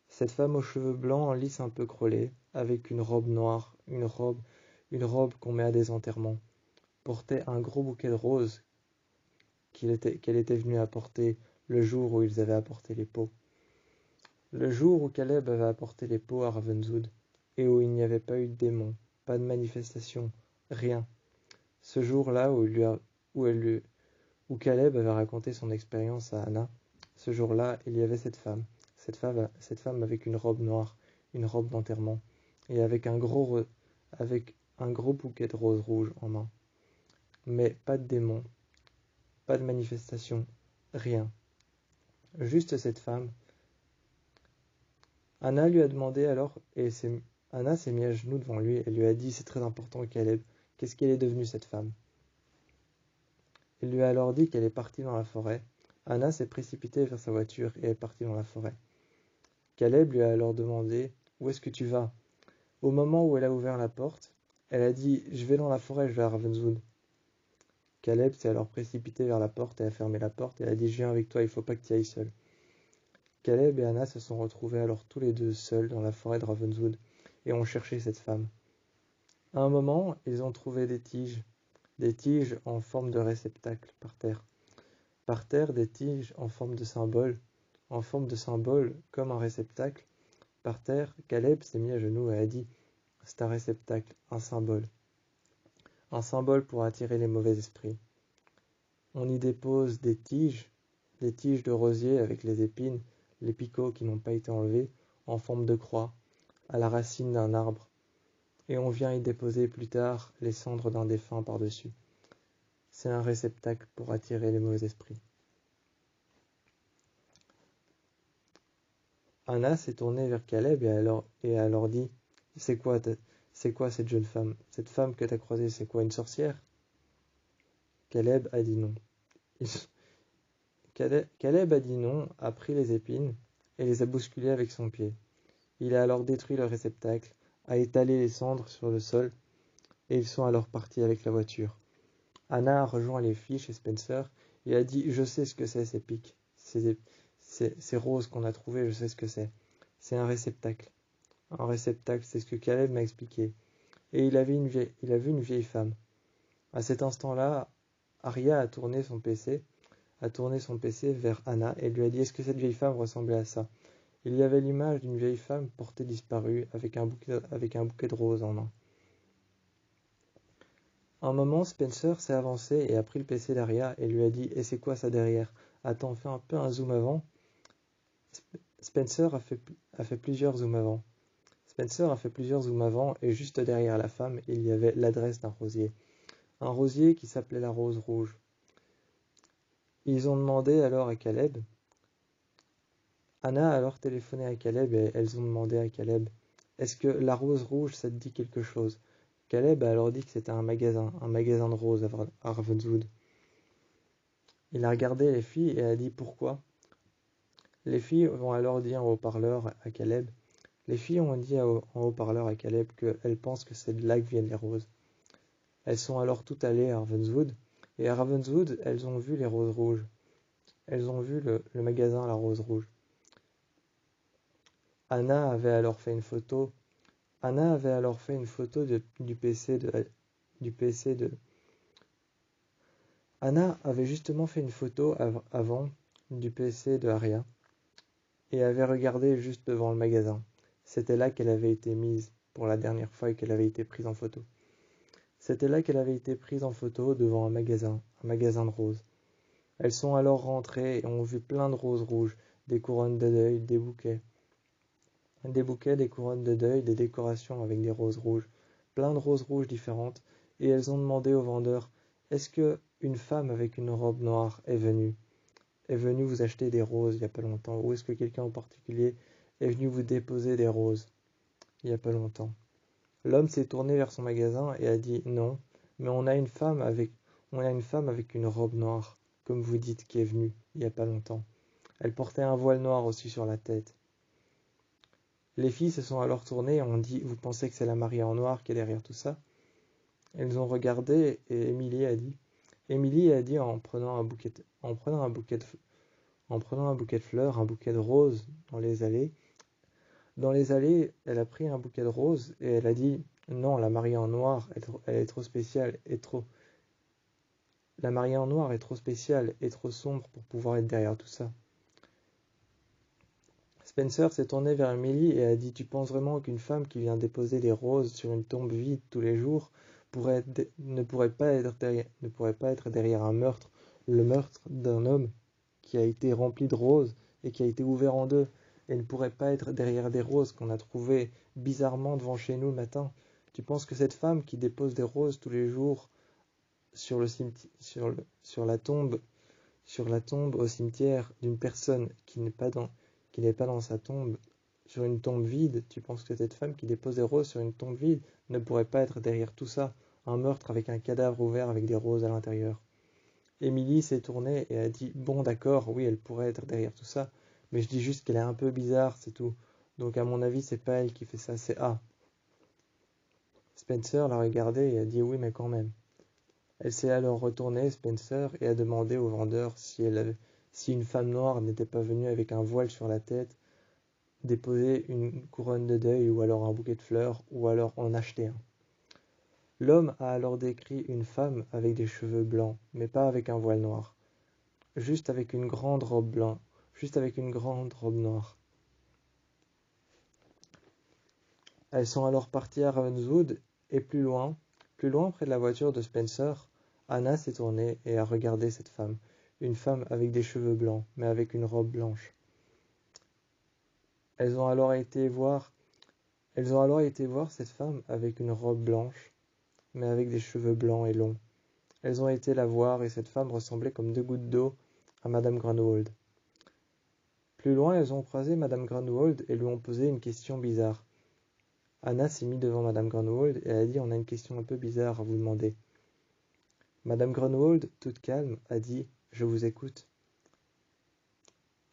Cette femme aux cheveux blancs lisses un peu crôlés, avec une robe noire, une robe qu'on met à des enterrements, portait un gros bouquet de roses qu'elle était venue apporter le jour où ils avaient apporté les pots. Le jour où Caleb avait apporté les pots à Ravenswood, et où il n'y avait pas eu de démon, pas de manifestation, rien. Ce jour-là où Caleb avait raconté son expérience à Anna, ce jour-là, il y avait cette femme avec une robe noire, une robe d'enterrement, et avec un gros bouquet de roses rouges en main. Mais pas de démon, pas de manifestation, rien. Juste cette femme. Anna lui a demandé alors, Anna s'est mise à genoux devant lui et lui a dit « C'est très important, Caleb, qu'est-ce qu'elle est devenue cette femme ?» Il lui a alors dit qu'elle est partie dans la forêt. Anna s'est précipitée vers sa voiture et est partie dans la forêt. Caleb lui a alors demandé « Où est-ce que tu vas ?» Au moment où elle a ouvert la porte, elle a dit « Je vais dans la forêt, je vais à Ravenswood. » Caleb s'est alors précipité vers la porte et a fermé la porte et a dit « Je viens avec toi, il faut pas que tu y ailles seul. » Caleb et Anna se sont retrouvés alors tous les deux seuls dans la forêt de Ravenswood et ont cherché cette femme. À un moment, ils ont trouvé des tiges en forme de réceptacle par terre. Par terre, des tiges en forme de symbole comme un réceptacle. Par terre, Caleb s'est mis à genoux et a dit « C'est un réceptacle, un symbole pour attirer les mauvais esprits. On y dépose des tiges de rosier avec les épines, les picots qui n'ont pas été enlevés, en forme de croix, à la racine d'un arbre, et on vient y déposer plus tard les cendres d'un défunt par-dessus. C'est un réceptacle pour attirer les mauvais esprits. » Anna s'est tournée vers Caleb et a alors dit « C'est quoi cette jeune femme? Cette femme que t'as croisée, c'est quoi, une sorcière ?» Caleb a dit non. Caleb a dit non, a pris les épines et les a bousculées avec son pied. Il a alors détruit le réceptacle, a étalé les cendres sur le sol, et ils sont alors partis avec la voiture. Anna a rejoint les filles chez Spencer et a dit « Je sais ce que c'est ces pics, ces roses qu'on a trouvées, je sais ce que c'est. C'est un réceptacle. Un réceptacle, c'est ce que Caleb m'a expliqué. Et il a vu une vieille femme. » À cet instant-là, Arya a tourné son PC vers Anna et lui a dit « Est-ce que cette vieille femme ressemblait à ça ?» Il y avait l'image d'une vieille femme portée disparue avec un bouquet de roses en main. Un moment, Spencer s'est avancé et a pris le PC d'Arya et lui a dit « Et c'est quoi ça derrière? Attends, fais un peu un zoom avant. » Spencer a fait plusieurs zooms avant. Et juste derrière la femme, il y avait l'adresse d'un rosier. un rosier qui s'appelait la rose rouge. Ils ont demandé alors à Caleb. Anna a alors téléphoné à Caleb et elles ont demandé à Caleb, est-ce que la rose rouge, ça te dit quelque chose? Caleb a alors dit que c'était un magasin de roses à Ravenswood. Il a regardé les filles et a dit pourquoi? Les filles vont alors dire en haut-parleur à Caleb. Les filles ont dit en haut-parleur à Caleb qu'elles pensent que c'est de là que viennent les roses. Elles sont alors toutes allées à Ravenswood, et à Ravenswood, elles ont vu les roses rouges. Elles ont vu le magasin à la rose rouge. Anna avait alors fait une photo. Anna avait alors fait une photo du PC de. Anna avait justement fait une photo avant du PC de Aria et avait regardé juste devant le magasin. C'était là qu'elle avait été mise pour la dernière fois et qu'elle avait été prise en photo. C'était là qu'elle avait été prise en photo devant un magasin de roses. Elles sont alors rentrées et ont vu plein de roses rouges, des couronnes de deuil, des bouquets, des couronnes de deuil, des décorations avec des roses rouges, plein de roses rouges différentes, et elles ont demandé au vendeur, est-ce que une femme avec une robe noire est venue vous acheter des roses il n'y a pas longtemps, ou est-ce que quelqu'un en particulier est venu vous déposer des roses il n'y a pas longtemps? L'homme s'est tourné vers son magasin et a dit non, mais on a une femme avec une robe noire, comme vous dites, qui est venue il n'y a pas longtemps. Elle portait un voile noir aussi sur la tête. Les filles se sont alors tournées et ont dit, vous pensez que c'est la mariée en noir qui est derrière tout ça? Elles ont regardé et Émilie a dit en prenant un bouquet de fleurs, un bouquet de roses dans les allées. Dans les allées, elle a pris un bouquet de roses et elle a dit, non, la mariée en noir, elle est trop spéciale et trop. La mariée en noir est trop spéciale et trop sombre pour pouvoir être derrière tout ça. Spencer s'est tourné vers Emily et a dit, tu penses vraiment qu'une femme qui vient déposer des roses sur une tombe vide tous les jours ne pourrait pas être derrière un meurtre, le meurtre d'un homme qui a été rempli de roses et qui a été ouvert en deux, et ne pourrait pas être derrière des roses qu'on a trouvées bizarrement devant chez nous le matin? Tu penses que cette femme qui dépose des roses tous les jours sur la tombe au cimetière d'une personne qui n'est pas dans sa tombe, sur une tombe vide, tu penses que cette femme qui dépose des roses sur une tombe vide ne pourrait pas être derrière tout ça, un meurtre avec un cadavre ouvert avec des roses à l'intérieur? Émilie s'est tournée et a dit, bon d'accord, oui, elle pourrait être derrière tout ça, mais je dis juste qu'elle est un peu bizarre, c'est tout. Donc à mon avis, c'est pas elle qui fait ça, c'est A. Spencer l'a regardée et a dit, oui, mais quand même. Elle s'est alors retournée, Spencer, et a demandé au vendeur si une femme noire n'était pas venue avec un voile sur la tête, déposer une couronne de deuil ou alors un bouquet de fleurs ou alors en acheter un. L'homme a alors décrit une femme avec des cheveux blancs, mais pas avec un voile noir, juste avec une grande robe noire. Elles sont alors parties à Ravenswood et plus loin près de la voiture de Spencer, Anna s'est tournée et a regardé cette femme, une femme avec des cheveux blancs, mais avec une robe blanche. Elles ont alors été voir cette femme avec une robe blanche, mais avec des cheveux blancs et longs. Elles ont été la voir et cette femme ressemblait comme deux gouttes d'eau à Madame Grunwald. Plus loin, elles ont croisé Madame Grunwald et lui ont posé une question bizarre. Anna s'est mise devant Madame Grunwald et a dit, on a une question un peu bizarre à vous demander. Madame Grunwald, toute calme, a dit, je vous écoute.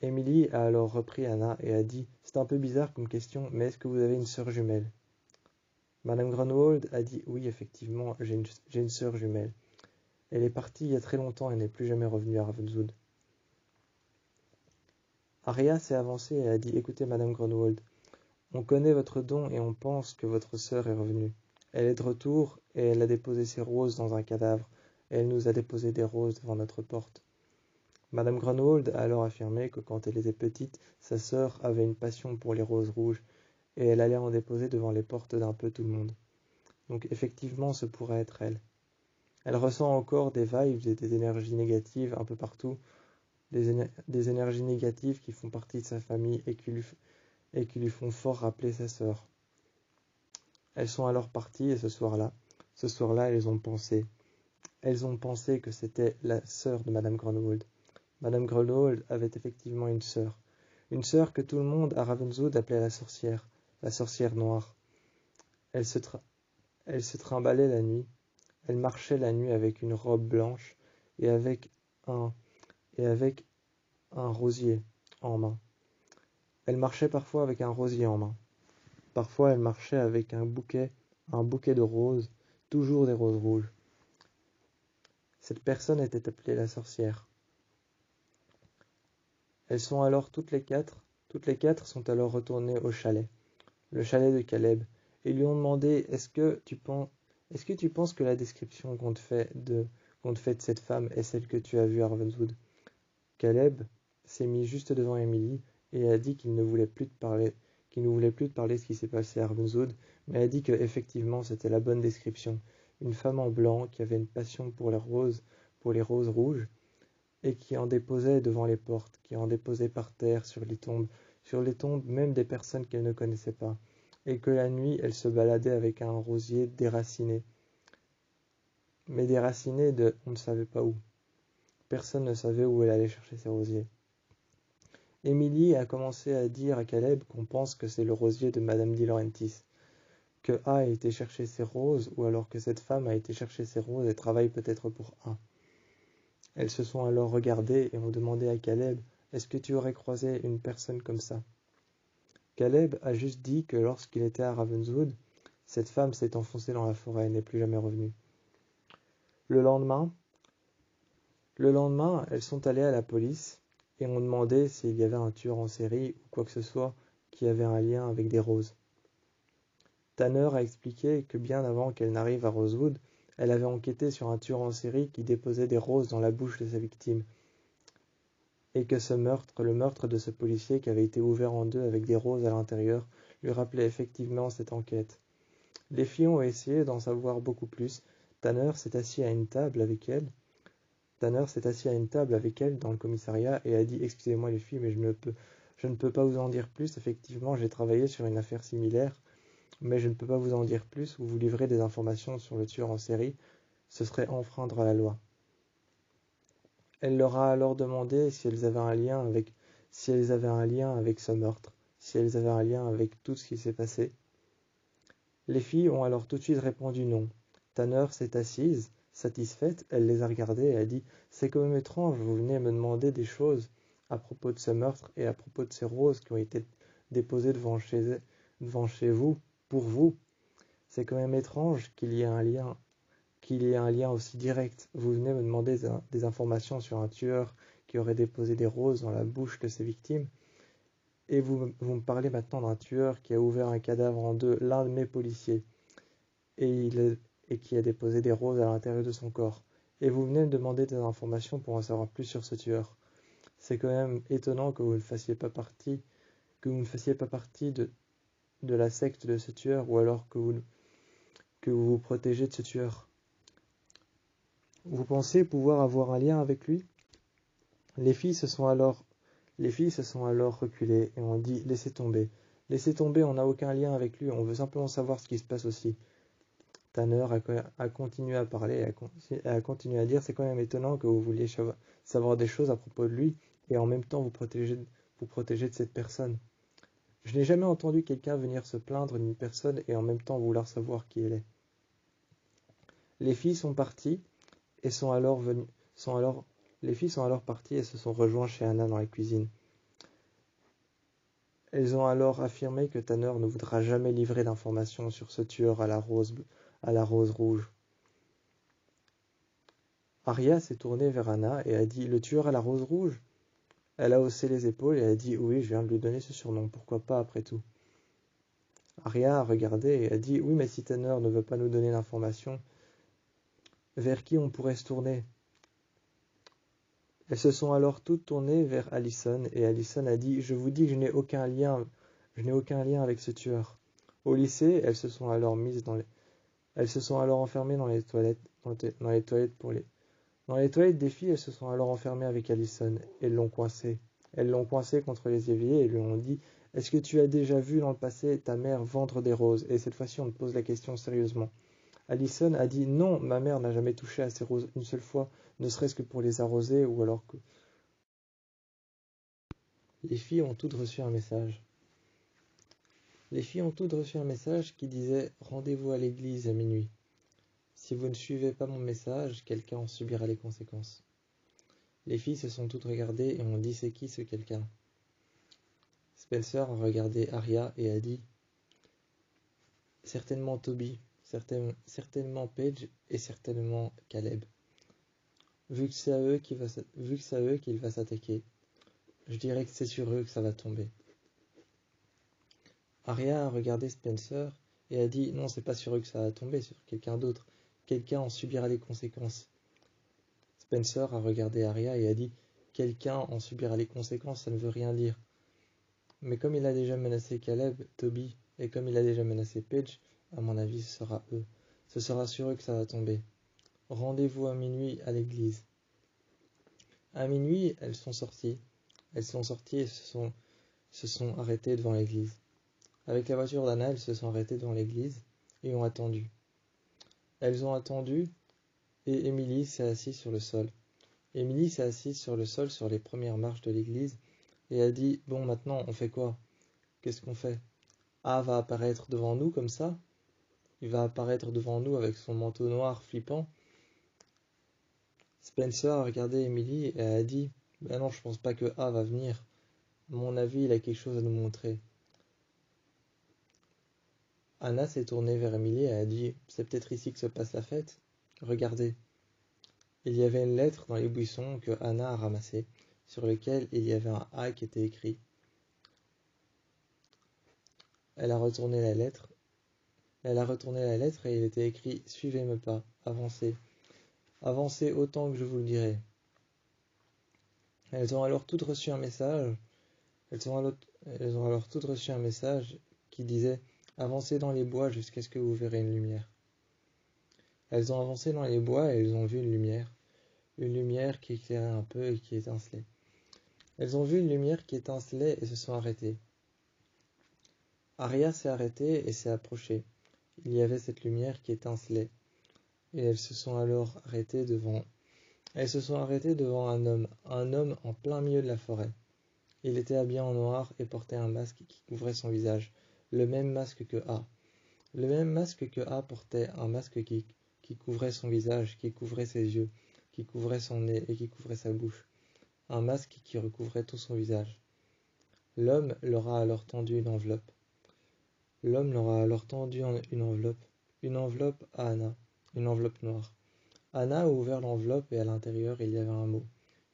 Emily a alors repris Anna et a dit, c'est un peu bizarre comme question, mais est-ce que vous avez une sœur jumelle? Madame Grunwald a dit, oui, effectivement, j'ai une sœur jumelle. Elle est partie il y a très longtemps et n'est plus jamais revenue à Ravenswood. Aria s'est avancée et a dit, écoutez, Madame Grunwald, on connaît votre don et on pense que votre sœur est revenue. Elle est de retour et elle a déposé ses roses dans un cadavre et elle nous a déposé des roses devant notre porte. Madame Grunwald a alors affirmé que quand elle était petite, sa sœur avait une passion pour les roses rouges et elle allait en déposer devant les portes d'un peu tout le monde. Donc effectivement, ce pourrait être elle. Elle ressent encore des vibes et des énergies négatives un peu partout, des énergies négatives qui font partie de sa famille et qui lui font fort rappeler sa sœur. Elles sont alors parties et ce soir-là, elles ont pensé, elles ont pensé que c'était la sœur de Madame Grunwald. Madame Grunwald avait effectivement une sœur que tout le monde à Ravenswood appelait la sorcière noire. Elle se trimballait la nuit, elle marchait la nuit avec une robe blanche et avec un rosier en main. Elle marchait parfois avec un rosier en main. Parfois elle marchait avec un bouquet de roses, toujours des roses rouges. Cette personne était appelée la sorcière. Elles sont alors toutes les quatre sont alors retournées au chalet, le chalet de Caleb, et lui ont demandé est-ce que tu penses que la description qu'on te fait de cette femme est celle que tu as vue à Ravenswood? Caleb s'est mis juste devant Emily et a dit qu'il ne voulait plus de parler de ce qui s'est passé à Ravenswood, mais a dit que effectivement c'était la bonne description. Une femme en blanc qui avait une passion pour les roses rouges, et qui en déposait devant les portes, qui en déposait par terre sur les tombes même des personnes qu'elle ne connaissait pas, et que la nuit elle se baladait avec un rosier déraciné, mais déraciné de on ne savait pas où. Personne ne savait où elle allait chercher ses rosiers. Émilie a commencé à dire à Caleb qu'on pense que c'est le rosier de Madame Di Laurentiis, que A a été chercher ses roses, ou alors que cette femme a été chercher ses roses et travaille peut-être pour A. Elles se sont alors regardées et ont demandé à Caleb « Est-ce que tu aurais croisé une personne comme ça ?» Caleb a juste dit que lorsqu'il était à Ravenswood, cette femme s'est enfoncée dans la forêt et n'est plus jamais revenue. Le lendemain, elles sont allées à la police et ont demandé s'il y avait un tueur en série ou quoi que ce soit qui avait un lien avec des roses. Tanner a expliqué que bien avant qu'elle n'arrive à Rosewood, elle avait enquêté sur un tueur en série qui déposait des roses dans la bouche de sa victime, et que le meurtre de ce policier qui avait été ouvert en deux avec des roses à l'intérieur, lui rappelait effectivement cette enquête. Les filles ont essayé d'en savoir beaucoup plus. Tanner s'est assis à une table avec elles dans le commissariat et a dit « Excusez-moi les filles, mais je ne peux pas vous en dire plus. Effectivement, j'ai travaillé sur une affaire similaire, mais je ne peux pas vous en dire plus ou vous livrer des informations sur le tueur en série. Ce serait enfreindre la loi. » Elle leur a alors demandé si elles avaient un lien avec ce meurtre, si elles avaient un lien avec tout ce qui s'est passé. Les filles ont alors tout de suite répondu non. Tanner s'est assise, satisfaite, elle les a regardées et a dit « C'est quand même étrange, vous venez me demander des choses à propos de ce meurtre et à propos de ces roses qui ont été déposées devant chez vous, pour vous. C'est quand même étrange qu'il y ait un lien aussi direct. Vous venez me demander des informations sur un tueur qui aurait déposé des roses dans la bouche de ses victimes. Et vous me parlez maintenant d'un tueur qui a ouvert un cadavre en deux, l'un de mes policiers, et qui a déposé des roses à l'intérieur de son corps. Et vous venez me demander des informations pour en savoir plus sur ce tueur. C'est quand même étonnant que vous ne fassiez pas partie de la secte de ce tueur, ou alors que vous vous protégez de ce tueur. Vous pensez pouvoir avoir un lien avec lui? Les filles se sont alors reculées et ont dit « Laissez tomber, on n'a aucun lien avec lui, on veut simplement savoir ce qui se passe aussi. » Tanner a continué à parler et a continué à dire « C'est quand même étonnant que vous vouliez savoir des choses à propos de lui et en même temps vous protéger de cette personne. Je n'ai jamais entendu quelqu'un venir se plaindre d'une personne et en même temps vouloir savoir qui elle est. » Les filles sont parties et les filles sont alors parties et se sont rejointes chez Anna dans la cuisine. Elles ont alors affirmé que Tanner ne voudra jamais livrer d'informations sur ce tueur à la rose rouge. Arya s'est tournée vers Anna et a dit « Le tueur à la rose rouge ?» Elle a haussé les épaules et a dit « Oui, je viens de lui donner ce surnom, pourquoi pas après tout ?» Arya a regardé et a dit « Oui, mais si Tanner ne veut pas nous donner l'information, vers qui on pourrait se tourner ?» Elles se sont alors toutes tournées vers Allison et Allison a dit « Je vous dis que je n'ai aucun lien avec ce tueur. » Au lycée, elles se sont alors enfermées dans les toilettes des filles, elles se sont alors enfermées avec Allison et l'ont coincée. Elles l'ont coincée contre les éviers et lui ont dit « Est-ce que tu as déjà vu dans le passé ta mère vendre des roses ?» Et cette fois-ci, on te pose la question sérieusement. Allison a dit non, ma mère n'a jamais touché à ces roses une seule fois, ne serait-ce que pour les arroser ou alors que... Les filles ont toutes reçu un message. Les filles ont toutes reçu un message qui disait rendez-vous à l'église à minuit. Si vous ne suivez pas mon message, quelqu'un en subira les conséquences. Les filles se sont toutes regardées et ont dit c'est qui ce quelqu'un? Spencer a regardé Arya et a dit certainement Toby, certainement Paige et certainement Caleb. Vu que c'est à eux qu'il va s'attaquer, je dirais que c'est sur eux que ça va tomber. Arya a regardé Spencer et a dit non, c'est pas sur eux que ça va tomber, sur quelqu'un d'autre. Quelqu'un en subira les conséquences. Spencer a regardé Arya et a dit quelqu'un en subira les conséquences, ça ne veut rien dire. Mais comme il a déjà menacé Caleb, Toby, et comme il a déjà menacé Paige, à mon avis ce sera eux. Ce sera sur eux que ça va tomber. Rendez-vous à minuit à l'église. À minuit, elles sont sorties. Elles sont sorties et se sont arrêtées devant l'église. Avec la voiture d'Anna, elles se sont arrêtées devant l'église et ont attendu. Elles ont attendu et Émilie s'est assise sur le sol. Émilie s'est assise sur le sol sur les premières marches de l'église et a dit « Bon, maintenant, on fait quoi? Qu'est-ce qu'on fait? A va apparaître devant nous comme ça? Il va apparaître devant nous avec son manteau noir flippant. » Spencer a regardé Émilie et a dit « Ben non, je pense pas que A va venir. À mon avis, il a quelque chose à nous montrer. » Anna s'est tournée vers Émilie et a dit « C'est peut-être ici que se passe la fête? Regardez. » Il y avait une lettre dans les buissons que Anna a ramassée, sur lequel il y avait un A qui était écrit. Elle a retourné la lettre et il était écrit « Suivez mes pas, avancez. Avancez autant que je vous le dirai. » Elles ont alors toutes reçu un message. Elles ont alors toutes reçu un message qui disait « Avancez dans les bois jusqu'à ce que vous verrez une lumière. » Elles ont avancé dans les bois et elles ont vu une lumière qui éclairait un peu et qui étincelait. Elles ont vu une lumière qui étincelait et se sont arrêtées. Arya s'est arrêtée et s'est approchée. Il y avait cette lumière qui étincelait. Et elles se sont arrêtées devant un homme en plein milieu de la forêt. Il était habillé en noir et portait un masque qui couvrait son visage, le même masque que A. Le même masque que A portait un masque qui couvrait son visage, qui couvrait ses yeux, qui couvrait son nez et qui couvrait sa bouche. Un masque qui recouvrait tout son visage. L'homme leur a alors tendu une enveloppe. Une enveloppe à Anna, une enveloppe noire. Anna a ouvert l'enveloppe et à l'intérieur il y avait un mot.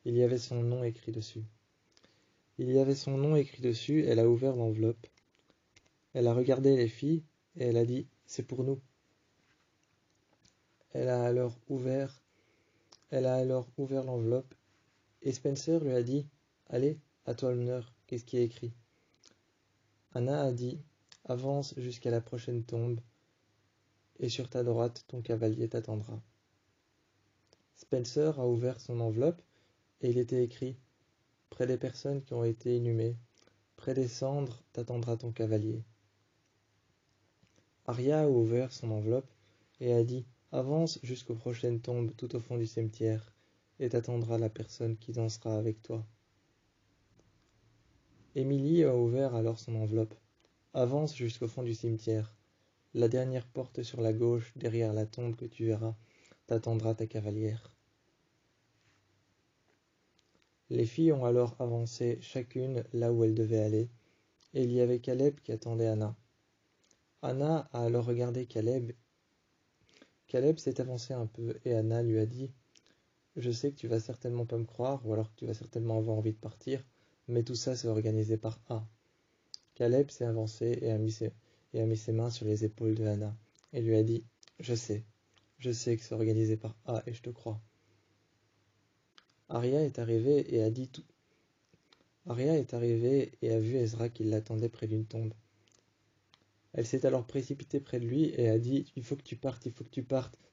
Il y avait son nom écrit dessus. Elle a ouvert l'enveloppe. Elle a regardé les filles et elle a dit « C'est pour nous ». Elle a alors ouvert l'enveloppe et Spencer lui a dit « Allez, à toi l'honneur, qu'est-ce qui est écrit ?» Anna a dit « Avance jusqu'à la prochaine tombe et sur ta droite ton cavalier t'attendra. » Spencer a ouvert son enveloppe et il était écrit « Près des personnes qui ont été inhumées, près des cendres t'attendra ton cavalier. » Arya a ouvert son enveloppe et a dit « Avance jusqu'aux prochaines tombes tout au fond du cimetière et t'attendra la personne qui dansera avec toi. » Émilie a ouvert alors son enveloppe. « Avance jusqu'au fond du cimetière. La dernière porte sur la gauche, derrière la tombe que tu verras, t'attendra ta cavalière. » Les filles ont alors avancé chacune là où elles devaient aller, et il y avait Caleb qui attendait Anna. Anna a alors regardé Caleb. Caleb s'est avancé un peu et Anna lui a dit « Je sais que tu vas certainement pas me croire, ou alors que tu vas certainement avoir envie de partir, mais tout ça c'est organisé par A. » Caleb s'est avancé et a mis ses mains sur les épaules de Anna et lui a dit « Je sais que c'est organisé par A et je te crois. » Arya est arrivée et a vu Ezra qui l'attendait près d'une tombe. Elle s'est alors précipitée près de lui et a dit « Il faut que tu partes,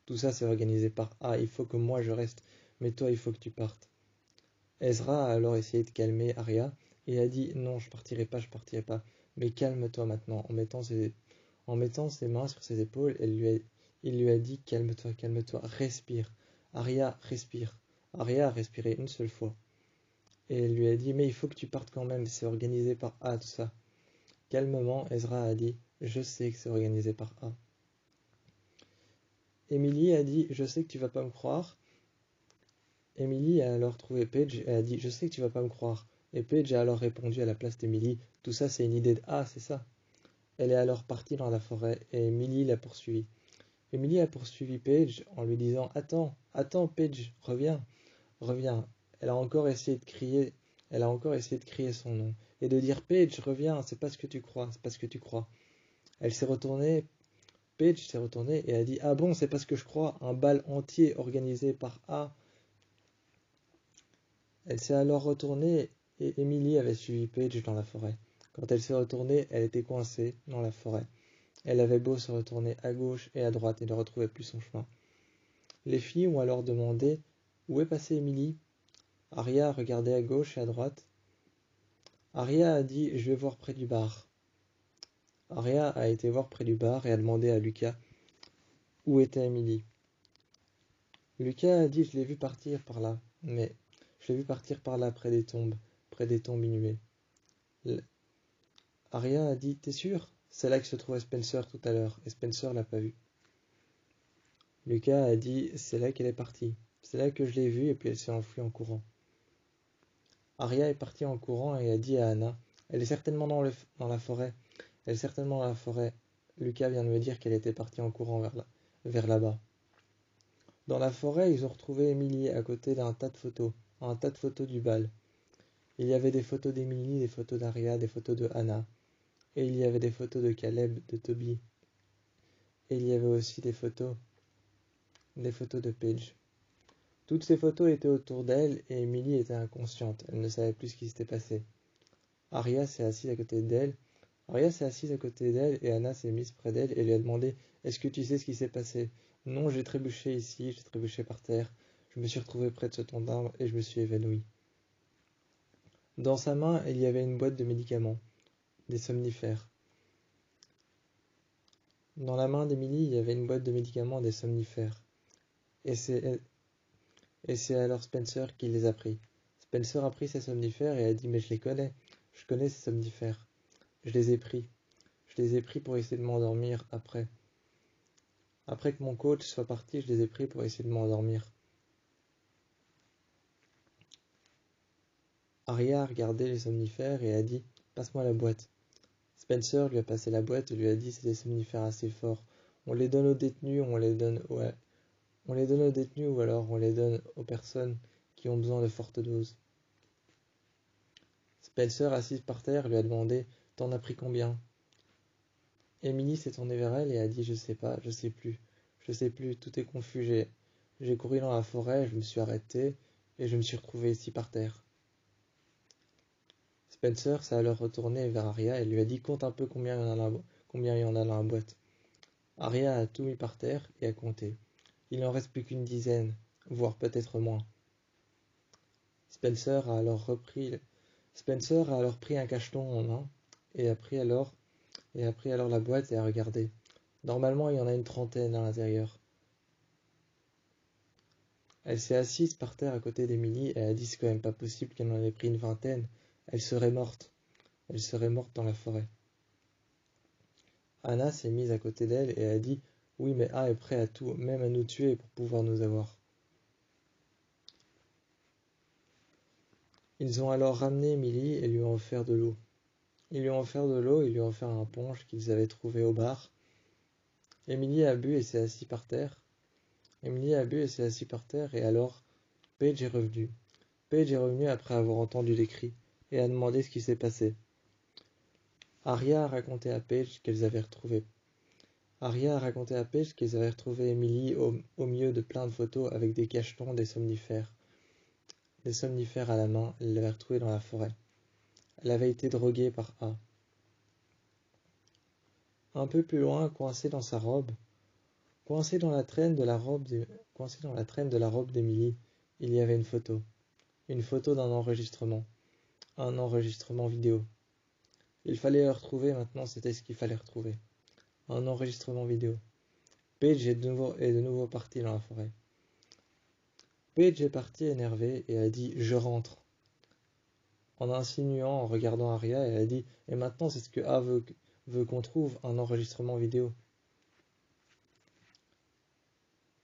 tout ça c'est organisé par A, il faut que moi je reste, mais toi il faut que tu partes. » Ezra a alors essayé de calmer Arya et a dit « Non, je partirai pas, mais calme-toi maintenant » en mettant ses mains sur ses épaules, Il lui a dit calme-toi, calme-toi, respire. Aria, respire. Aria a respiré une seule fois. Et elle lui a dit mais il faut que tu partes quand même, c'est organisé par A, tout ça. Calmement, Ezra a dit je sais que c'est organisé par A. Emily a dit je sais que tu vas pas me croire. Emily a alors trouvé Paige et a dit je sais que tu vas pas me croire. Et Paige a alors répondu à la place d'Emily tout ça c'est une idée de A, c'est ça. Elle est alors partie dans la forêt et Emily l'a poursuivie. Emily a poursuivi Paige en lui disant attends, attends Paige, reviens, reviens. Elle a encore essayé de crier, elle a encore essayé de crier son nom et de dire Paige, reviens, c'est pas ce que tu crois, c'est pas ce que tu crois. Elle s'est retournée, Paige s'est retournée et a dit ah bon, c'est pas ce que je crois, un bal entier organisé par A. Elle s'est alors retournée et Emily avait suivi Paige dans la forêt. Quand elle s'est retournée, elle était coincée dans la forêt. Elle avait beau se retourner à gauche et à droite et ne retrouvait plus son chemin. Les filles ont alors demandé où est passée Emily. Aria a regardé à gauche et à droite. Aria a dit je vais voir près du bar. Aria a été voir près du bar et a demandé à Lucas où était Emily. Lucas a dit je l'ai vu partir par là, mais je l'ai vu partir par là près des tombes inhumées. Aria a dit t'es sûr? C'est là que se trouvait Spencer tout à l'heure, et Spencer l'a pas vu. Lucas a dit c'est là qu'elle est partie. C'est là que je l'ai vue et puis elle s'est enfuie en courant. Aria est partie en courant et a dit à Anna elle est certainement dans la forêt. Elle est certainement dans la forêt. Lucas vient de me dire qu'elle était partie en courant vers là-bas. Dans la forêt, ils ont retrouvé Emily à côté d'un tas de photos du bal. Il y avait des photos d'Emily, des photos d'Aria, des photos de Anna. Et il y avait des photos de Caleb, de Toby. Et il y avait aussi des photos de Paige. Toutes ces photos étaient autour d'elle et Emily était inconsciente. Elle ne savait plus ce qui s'était passé. Aria s'est assise à côté d'elle. Aria s'est assise à côté d'elle et Anna s'est mise près d'elle et lui a demandé est-ce que tu sais ce qui s'est passé? Non, j'ai trébuché ici, j'ai trébuché par terre. Je me suis retrouvée près de ce tronc d'arbre et je me suis évanouie. Dans sa main, il y avait une boîte de médicaments, des somnifères. Dans la main d'Emily, il y avait une boîte de médicaments, des somnifères. Et c'est alors Spencer qui les a pris. Spencer a pris ces somnifères et a dit mais je les connais, je connais ces somnifères. Je les ai pris. Je les ai pris pour essayer de m'endormir après. Après que mon coach soit parti, je les ai pris pour essayer de m'endormir. Aria a regardé les somnifères et a dit passe-moi la boîte. Spencer lui a passé la boîte et lui a dit c'est des somnifères assez forts. On les donne aux détenus, on les donne aux détenus ou alors on les donne aux personnes qui ont besoin de fortes doses. Spencer, assise par terre, lui a demandé t'en as pris combien? Emily s'est tournée vers elle et a dit je sais pas, je sais plus, tout est confus. J'ai couru dans la forêt, je me suis arrêté et je me suis retrouvé ici par terre. Spencer s'est alors retourné vers Aria et lui a dit compte un peu combien il y en a dans la boîte. Aria a tout mis par terre et a compté. Il n'en reste plus qu'une dizaine, voire peut-être moins. Spencer a alors pris un cacheton en main et a pris alors la boîte et a regardé. Normalement, il y en a une trentaine à l'intérieur. Elle s'est assise par terre à côté d'Emily et a dit c'est quand même pas possible qu'elle en ait pris une vingtaine. Elle serait morte. Elle serait morte dans la forêt. Anna s'est mise à côté d'elle et a dit oui, mais A est prêt à tout, même à nous tuer pour pouvoir nous avoir. Ils ont alors ramené Emily et lui ont offert de l'eau. Ils lui ont offert de l'eau et lui ont offert un punch qu'ils avaient trouvé au bar. Emily a bu et s'est assise par terre. Et alors Paige est revenue. Paige est revenue après avoir entendu les cris et a demandé ce qui s'est passé. Aria a raconté à Paige qu'elles avaient retrouvé Emily au milieu de plein de photos avec des cachetons, des somnifères à la main. Elle l'avait retrouvée dans la forêt. Elle avait été droguée par A. Un peu plus loin, coincée dans la traîne de la robe d'Emily, il y avait une photo d'un enregistrement, un enregistrement vidéo. Il fallait le retrouver maintenant, c'était ce qu'il fallait retrouver, un enregistrement vidéo. Paige est de nouveau parti dans la forêt. Paige est partie énervée et a dit « Je rentre ». En insinuant, en regardant Arya, elle a dit « Et maintenant, c'est ce que A veut qu'on trouve, un enregistrement vidéo ».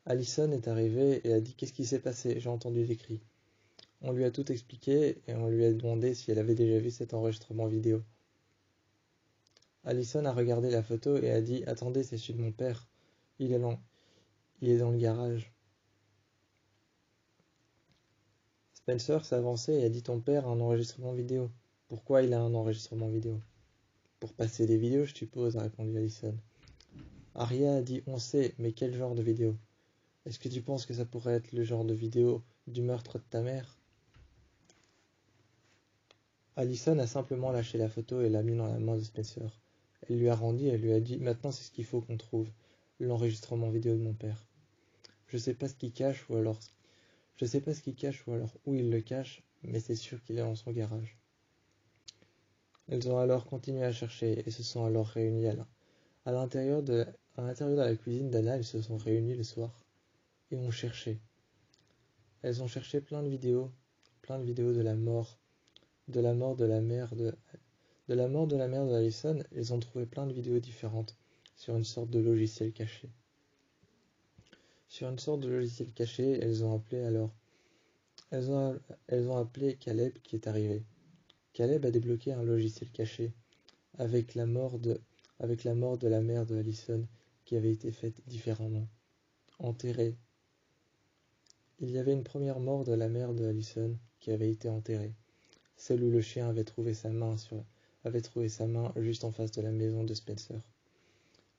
Allison est arrivée et a dit « Qu'est-ce qui s'est passé? J'ai entendu des cris ». On lui a tout expliqué et on lui a demandé si elle avait déjà vu cet enregistrement vidéo. Allison a regardé la photo et a dit « Attendez, c'est celui de mon père. Il est dans le garage ». Spencer s'est avancé et a dit « Ton père a un enregistrement vidéo. Pourquoi il a un enregistrement vidéo ?»« Pour passer des vidéos, je suppose, » a répondu Allison. Arya a dit « On sait, mais quel genre de vidéo? Est-ce que tu penses que ça pourrait être le genre de vidéo du meurtre de ta mère ?» Allison a simplement lâché la photo et l'a mis dans la main de Spencer. Elle lui a rendu et elle lui a dit « Maintenant c'est ce qu'il faut qu'on trouve, l'enregistrement vidéo de mon père. Je sais pas ce qu'il cache ou alors où il le cache, mais c'est sûr qu'il est dans son garage. » Elles ont alors continué à chercher et se sont alors réunies à l'intérieur de la cuisine d'Anna. Elles se sont réunies le soir et ont cherché. Elles ont cherché plein de vidéos de la mort de la mère de Allison. Elles ont trouvé plein de vidéos différentes sur une sorte de logiciel caché. Elles ont appelé Caleb qui est arrivé. Caleb a débloqué un logiciel caché avec la mort de la mère de Allison qui avait été faite différemment, enterrée. Il y avait une première mort de la mère de Allison qui avait été enterrée, celle où le chien avait trouvé sa main juste en face de la maison de Spencer.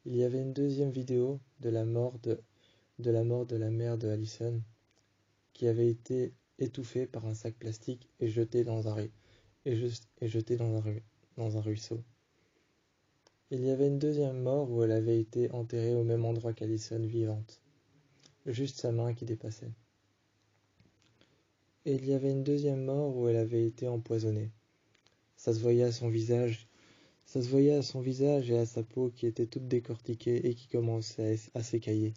Il y avait une deuxième vidéo de la mort de la mère de Allison qui avait été étouffée par un sac plastique et jetée dans un ruisseau. Il y avait une deuxième mort où elle avait été enterrée au même endroit qu'Allison vivante, juste sa main qui dépassait. Et il y avait une deuxième mort où elle avait été empoisonnée. Ça se voyait à son visage et à sa peau qui était toute décortiquée et qui commençait à s'écailler.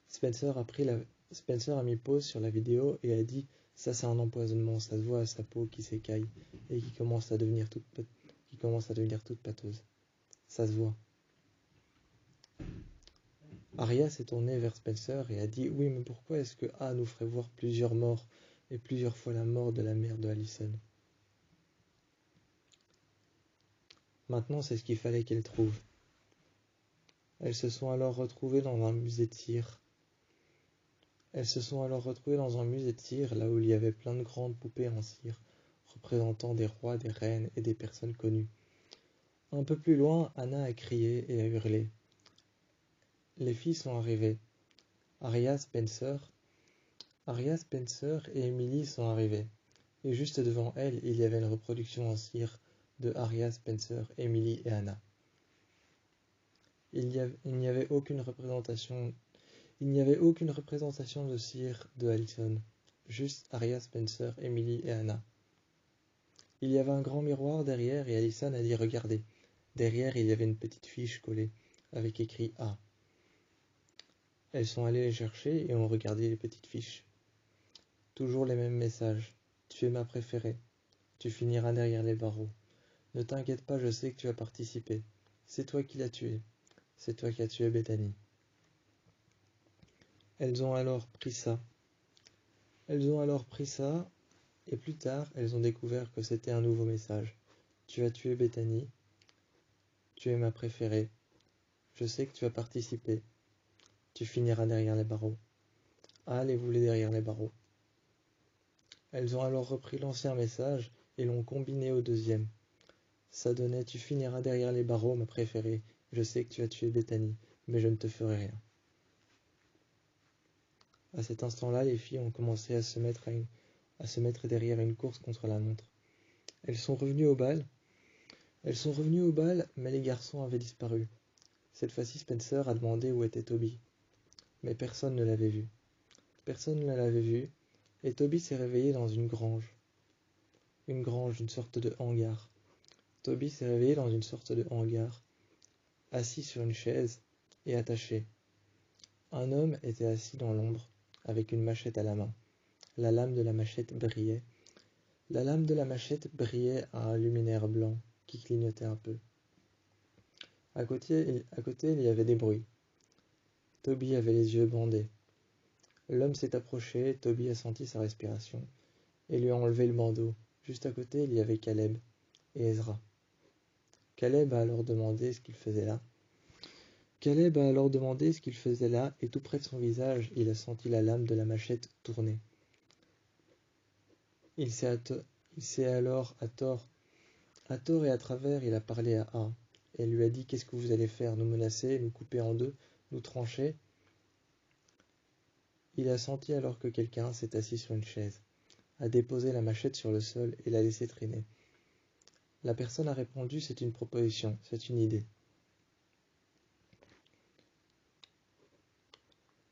Spencer a mis pause sur la vidéo et a dit « Ça c'est un empoisonnement, ça se voit à sa peau qui s'écaille et qui commence à devenir toute pâteuse. Ça se voit. » Arya s'est tournée vers Spencer et a dit « Oui, mais pourquoi est-ce que A nous ferait voir plusieurs morts et plusieurs fois la mort de la mère de Allison ?» Maintenant, c'est ce qu'il fallait qu'elle trouve. Elles se sont alors retrouvées dans un musée de cire. Là où il y avait plein de grandes poupées en cire, représentant des rois, des reines et des personnes connues. Un peu plus loin, Anna a crié et a hurlé. Les filles sont arrivées. Arya, Spencer et Emily sont arrivées. Et juste devant elles, il y avait une reproduction en cire de Arya, Spencer, Emily et Anna. Il n'y avait aucune représentation de cire de Allison, juste Arya, Spencer, Emily et Anna. Il y avait un grand miroir derrière et Allison a dit « Regardez ». Derrière, il y avait une petite fiche collée avec écrit A. Elles sont allées les chercher et ont regardé les petites fiches. Toujours les mêmes messages. Tu es ma préférée. Tu finiras derrière les barreaux. Ne t'inquiète pas, je sais que tu as participé. C'est toi qui l'as tué. C'est toi qui as tué Bethany. Elles ont alors pris ça. Et plus tard, elles ont découvert que c'était un nouveau message. Tu as tué Bethany. Tu es ma préférée. Je sais que tu as participé. Tu finiras derrière les barreaux. Allez-vous-les derrière les barreaux. Elles ont alors repris l'ancien message et l'ont combiné au deuxième. Ça donnait « Tu finiras derrière les barreaux, ma préférée. Je sais que tu as tué Bethany, mais je ne te ferai rien. » À cet instant-là, les filles ont commencé à se mettre derrière une course contre la montre. Elles sont revenues au bal, mais les garçons avaient disparu. Cette fois-ci, Spencer a demandé où était Toby. Mais personne ne l'avait vu. Et Toby s'est réveillé dans une grange. Une sorte de hangar. Toby s'est réveillé dans une sorte de hangar, assis sur une chaise, et attaché. Un homme était assis dans l'ombre, avec une machette à la main. La lame de la machette brillait. La lame de la machette brillait à un luminaire blanc qui clignotait un peu. À côté, il y avait des bruits. Toby avait les yeux bandés. L'homme s'est approché, Toby a senti sa respiration et lui a enlevé le bandeau. Juste à côté, il y avait Caleb et Ezra. Caleb a alors demandé ce qu'il faisait là. Et tout près de son visage, il a senti la lame de la machette tourner. Il s'est alors, à tort et à travers, il a parlé à A et lui a dit: qu'est-ce que vous allez faire? Nous menacer, nous couper en deux, nous trancher? Il a senti alors que quelqu'un s'est assis sur une chaise, a déposé la machette sur le sol et l'a laissé traîner. La personne a répondu: c'est une proposition, c'est une idée.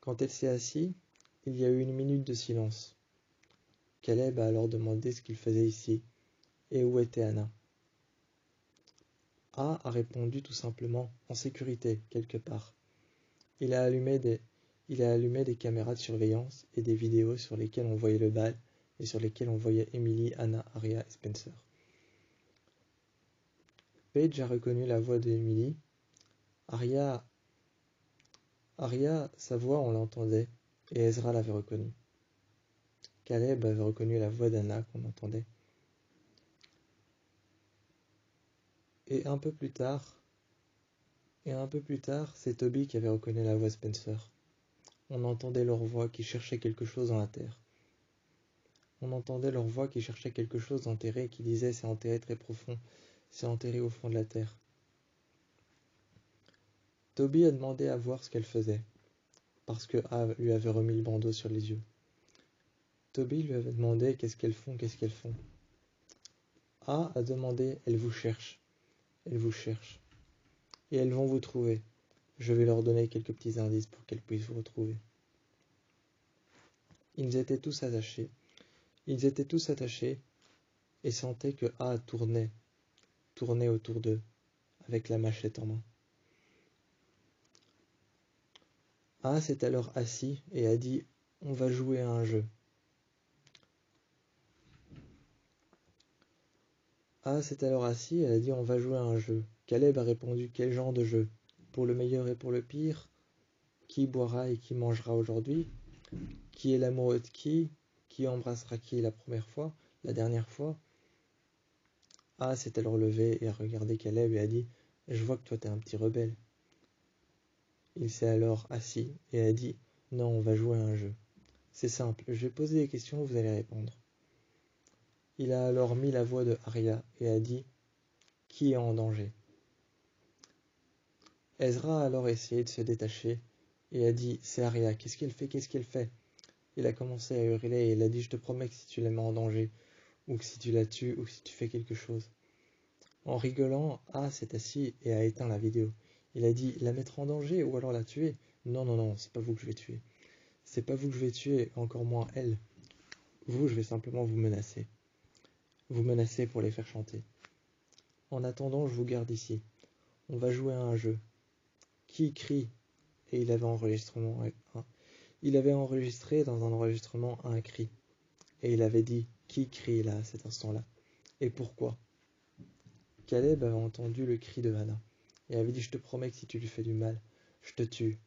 Quand elle s'est assise, il y a eu une minute de silence. Caleb a alors demandé ce qu'il faisait ici et où était Anna. A répondu tout simplement: en sécurité, quelque part. Il a allumé des caméras de surveillance et des vidéos sur lesquelles on voyait le bal et sur lesquelles on voyait Emily, Anna, Arya et Spencer. Paige a reconnu la voix d'Emily. Arya, sa voix, on l'entendait, et Ezra l'avait reconnue. Caleb avait reconnu la voix d'Anna qu'on entendait. Et un peu plus tard, c'est Toby qui avait reconnu la voix de Spencer. On entendait leur voix qui cherchait quelque chose dans la terre. On entendait leur voix qui cherchait quelque chose d'enterré, qui disait: c'est enterré très profond, c'est enterré au fond de la terre. Toby a demandé à voir ce qu'elle faisait, parce que A lui avait remis le bandeau sur les yeux. Toby lui avait demandé: qu'est-ce qu'elles font? A demandé: elles vous cherchent, et elles vont vous trouver. Je vais leur donner quelques petits indices pour qu'elles puissent vous retrouver. Ils étaient tous attachés et sentaient que A tournait autour d'eux, avec la machette en main. A s'est alors assis et a dit: on va jouer à un jeu. A s'est alors assis et a dit: on va jouer à un jeu. Caleb a répondu: quel genre de jeu? Pour le meilleur et pour le pire? Qui boira et qui mangera aujourd'hui? Qui est l'amoureux de qui? Qui embrassera qui la première fois? La dernière fois? A s'est alors levé et a regardé Caleb et a dit: je vois que toi t'es un petit rebelle. Il s'est alors assis et a dit: non, on va jouer à un jeu. C'est simple, je vais poser des questions, vous allez répondre. Il a alors mis la voix de Arya et a dit: qui est en danger? Ezra a alors essayé de se détacher et a dit: c'est Arya, qu'est-ce qu'elle fait? Il a commencé à hurler et il a dit: je te promets que si tu la mets en danger, ou que si tu la tues, ou que si tu fais quelque chose. En rigolant, A s'est assis et a éteint la vidéo. Il a dit: la mettre en danger ou alors la tuer? Non, non, non, c'est pas vous que je vais tuer. C'est pas vous que je vais tuer, encore moins elle. Vous, je vais simplement vous menacer. Vous menacer pour les faire chanter. En attendant, je vous garde ici. On va jouer à un jeu. Qui crie? Et il avait enregistré dans un enregistrement un cri. Et il avait dit: qui crie là, à cet instant-là? Et pourquoi? Caleb avait entendu le cri de Anna et avait dit: je te promets que si tu lui fais du mal, je te tue.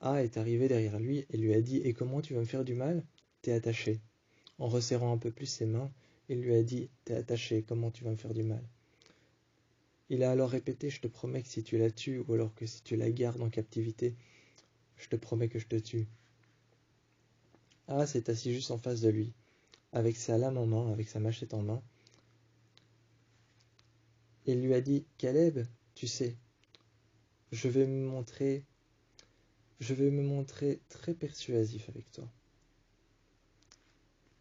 A est arrivé derrière lui et lui a dit: et comment tu vas me faire du mal? T'es attaché. En resserrant un peu plus ses mains, il lui a dit: t'es attaché, comment tu vas me faire du mal? Il a alors répété: je te promets que si tu la tues ou alors que si tu la gardes en captivité, je te promets que je te tue. A s'est assis juste en face de lui, avec sa lame en main, avec sa machette en main. Il lui a dit: Caleb, tu sais, je vais me montrer très persuasif avec toi.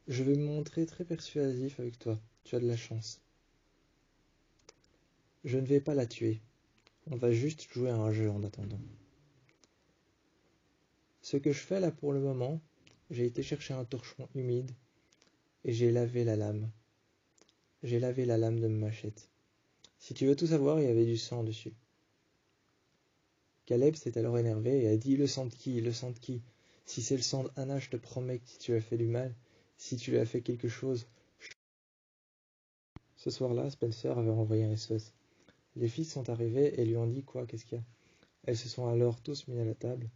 Je vais me montrer très persuasif avec toi. Tu as de la chance. Je ne vais pas la tuer. On va juste jouer à un jeu en attendant. Ce que je fais là pour le moment, j'ai été chercher un torchon humide et j'ai lavé la lame. J'ai lavé la lame de ma machette. Si tu veux tout savoir, il y avait du sang dessus. Caleb s'est alors énervé et a dit « Le sang de qui? Le sang de qui? Si c'est le sang d'Anna, je te promets que si tu as fait du mal, si tu lui as fait quelque chose... » Ce soir-là, Spencer avait envoyé un SOS. Les filles sont arrivées et lui ont dit « Quoi? Qu'est-ce qu'il y a ?» Elles se sont alors toutes mises à la table.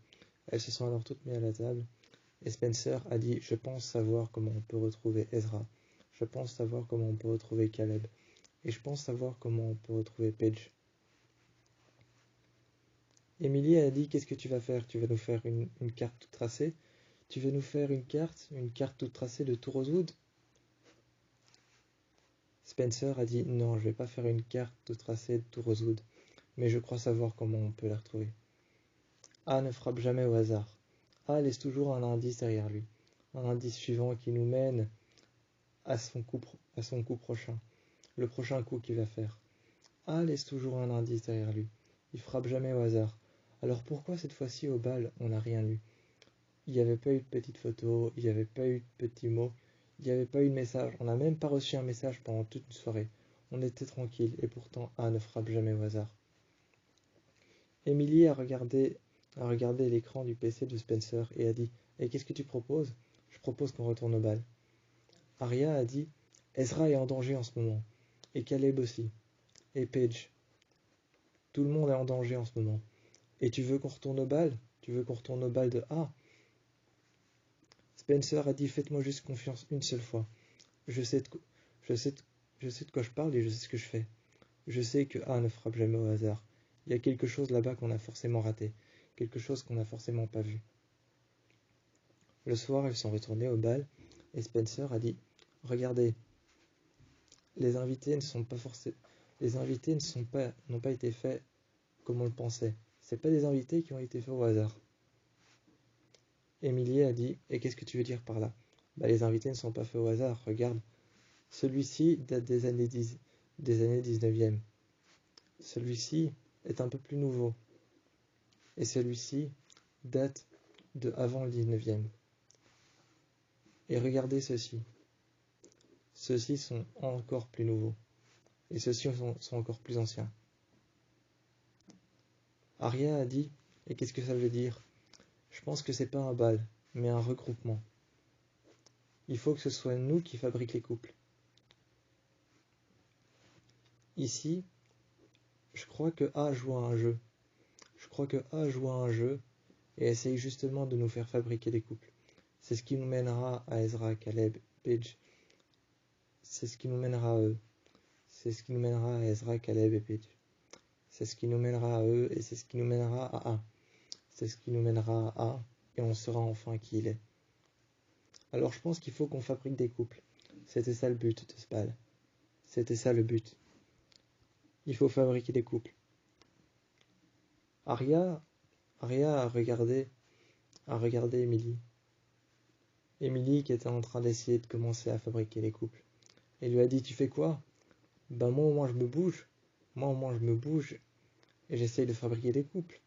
Et Spencer a dit « Je pense savoir comment on peut retrouver Ezra. Je pense savoir comment on peut retrouver Caleb. Et je pense savoir comment on peut retrouver Paige. » Emily a dit « Qu'est-ce que tu vas faire? Tu vas nous faire une carte toute tracée? Tu veux nous faire une carte toute tracée de tout Rosewood ?» Spencer a dit « Non, je vais pas faire une carte toute tracée de tout Rosewood, mais je crois savoir comment on peut la retrouver. » A ne frappe jamais au hasard. A laisse toujours un indice derrière lui, un indice suivant qui nous mène à son coup prochain, le prochain coup qu'il va faire. A laisse toujours un indice derrière lui. Il frappe jamais au hasard. Alors pourquoi cette fois-ci au bal on n'a rien lu? Il n'y avait pas eu de petite photo, il n'y avait pas eu de petits mots, il n'y avait pas eu de message. On n'a même pas reçu un message pendant toute une soirée. On était tranquille et pourtant A ne frappe jamais au hasard. Emily a regardé l'écran du PC de Spencer et a dit « Et qu'est-ce que tu proposes ?»« Je propose qu'on retourne au bal. » Arya a dit « Ezra est en danger en ce moment. Et Caleb aussi. Et Paige. Tout le monde est en danger en ce moment. Et tu veux qu'on retourne au bal? Tu veux qu'on retourne au bal de A ?» Spencer a dit « Faites-moi juste confiance une seule fois. Je sais de quoi je parle et je sais ce que je fais. Je sais que A ne frappe jamais au hasard. Il y a quelque chose là-bas qu'on a forcément raté. Quelque chose qu'on n'a forcément pas vu. » Le soir, ils sont retournés au bal et Spencer a dit « Regardez, les invités n'ont pas été faits comme on le pensait. C'est pas des invités qui ont été faits au hasard. » Emily a dit « Et qu'est-ce que tu veux dire par là ?»« Bah, les invités ne sont pas faits au hasard. Regarde, celui-ci date des années 19e. Celui-ci est un peu plus nouveau. Et celui-ci date de avant le 19e. Et regardez ceux-ci. Ceux-ci sont encore plus nouveaux. Et ceux-ci sont encore plus anciens. » Arya a dit « Et qu'est-ce que ça veut dire? Je pense que c'est pas un bal, mais un regroupement. Il faut que ce soit nous qui fabriquons les couples. Ici, je crois que A joue à un jeu. Et essaye justement de nous faire fabriquer des couples. C'est ce qui nous mènera à Ezra, Caleb, Paige. C'est ce qui nous mènera à eux. C'est ce qui nous mènera à Ezra, Caleb et Paige. C'est ce qui nous mènera à eux et c'est ce qui nous mènera à A. C'est ce qui nous mènera à A et on saura enfin qui il est. Alors je pense qu'il faut qu'on fabrique des couples. C'était ça le but de ce bal. C'était ça le but. Il faut fabriquer des couples. » Arya a regardé Emily. Emily qui était en train d'essayer de commencer à fabriquer les couples. Et lui a dit « Tu fais quoi ?»« Ben moi au moins je me bouge. Et j'essaye de fabriquer des couples. »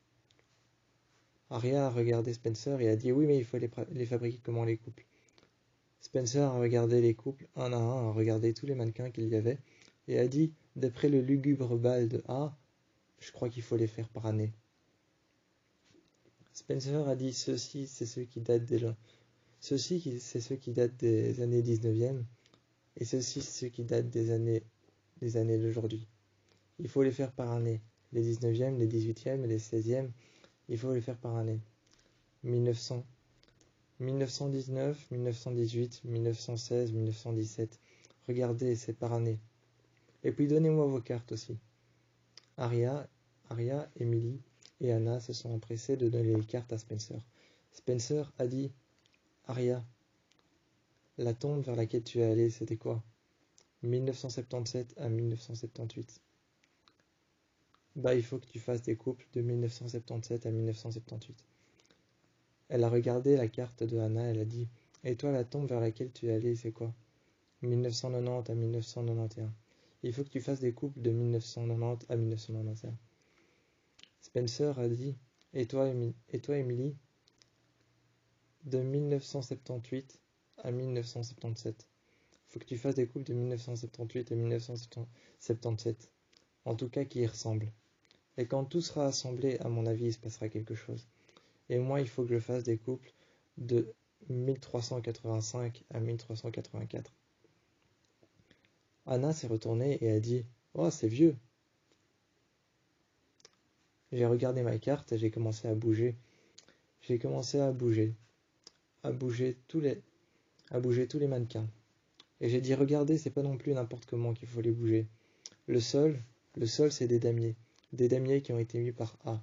Arya a regardé Spencer et a dit « Oui, mais il faut les fabriquer comment les couples ?» Spencer a regardé les couples un à un, a regardé tous les mannequins qu'il y avait et a dit « D'après le lugubre bal de A, je crois qu'il faut les faire par année. » Spencer a dit « Ceux-ci, c'est ceux qui datent des années 19e et ceux-ci, c'est ceux qui datent des années d'aujourd'hui. Il faut les faire par année. Les 19e, les 18e et les 16e, il faut les faire par année. 1900, 1919, 1918, 1916, 1917. Regardez, c'est par année. Et puis donnez-moi vos cartes aussi. » Arya, Emily et Anna se sont empressées de donner les cartes à Spencer. Spencer a dit « Arya, la tombe vers laquelle tu es allée, c'était quoi? 1977 à 1978. Bah, il faut que tu fasses des couples de 1977 à 1978. Elle a regardé la carte de Anna, elle a dit « Et toi, la tombe vers laquelle tu es allée, c'est quoi? 1990 à 1991. Il faut que tu fasses des couples de 1990 à 1991. » Spencer a dit « Et toi, Emily, de 1978 à 1977. Il faut que tu fasses des couples de 1978 à 1977. En tout cas, qui y ressemblent. Et quand tout sera assemblé, à mon avis, il se passera quelque chose. Et moi, il faut que je fasse des couples de 1385 à 1384. Anna s'est retournée et a dit « Oh, c'est vieux !» J'ai regardé ma carte et j'ai commencé à bouger. J'ai commencé à bouger tous les mannequins. Et j'ai dit « Regardez, c'est pas non plus n'importe comment qu'il faut les bouger. Le sol, c'est des damiers qui ont été mis par A.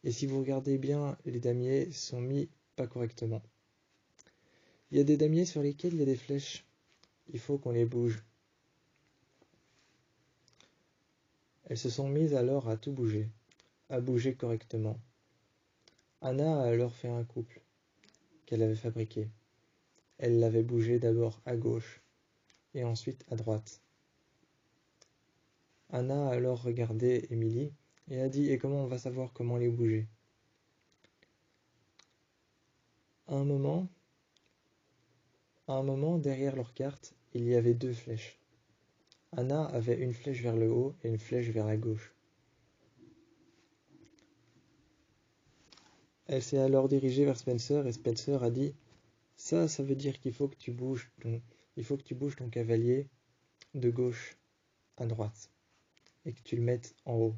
Et si vous regardez bien, les damiers sont mis pas correctement. Il y a des damiers sur lesquels il y a des flèches. Il faut qu'on les bouge. » Elles se sont mises alors à tout bouger, à bouger correctement. Anna a alors fait un couple qu'elle avait fabriqué. Elle l'avait bougé d'abord à gauche et ensuite à droite. Anna a alors regardé Émilie et a dit « Et comment on va savoir comment les bouger ?» À un moment, derrière leur carte, il y avait 2 flèches. Anna avait une flèche vers le haut et une flèche vers la gauche. Elle s'est alors dirigée vers Spencer et Spencer a dit « Ça veut dire qu'il faut que tu bouges ton cavalier de gauche à droite et que tu le mettes en haut. »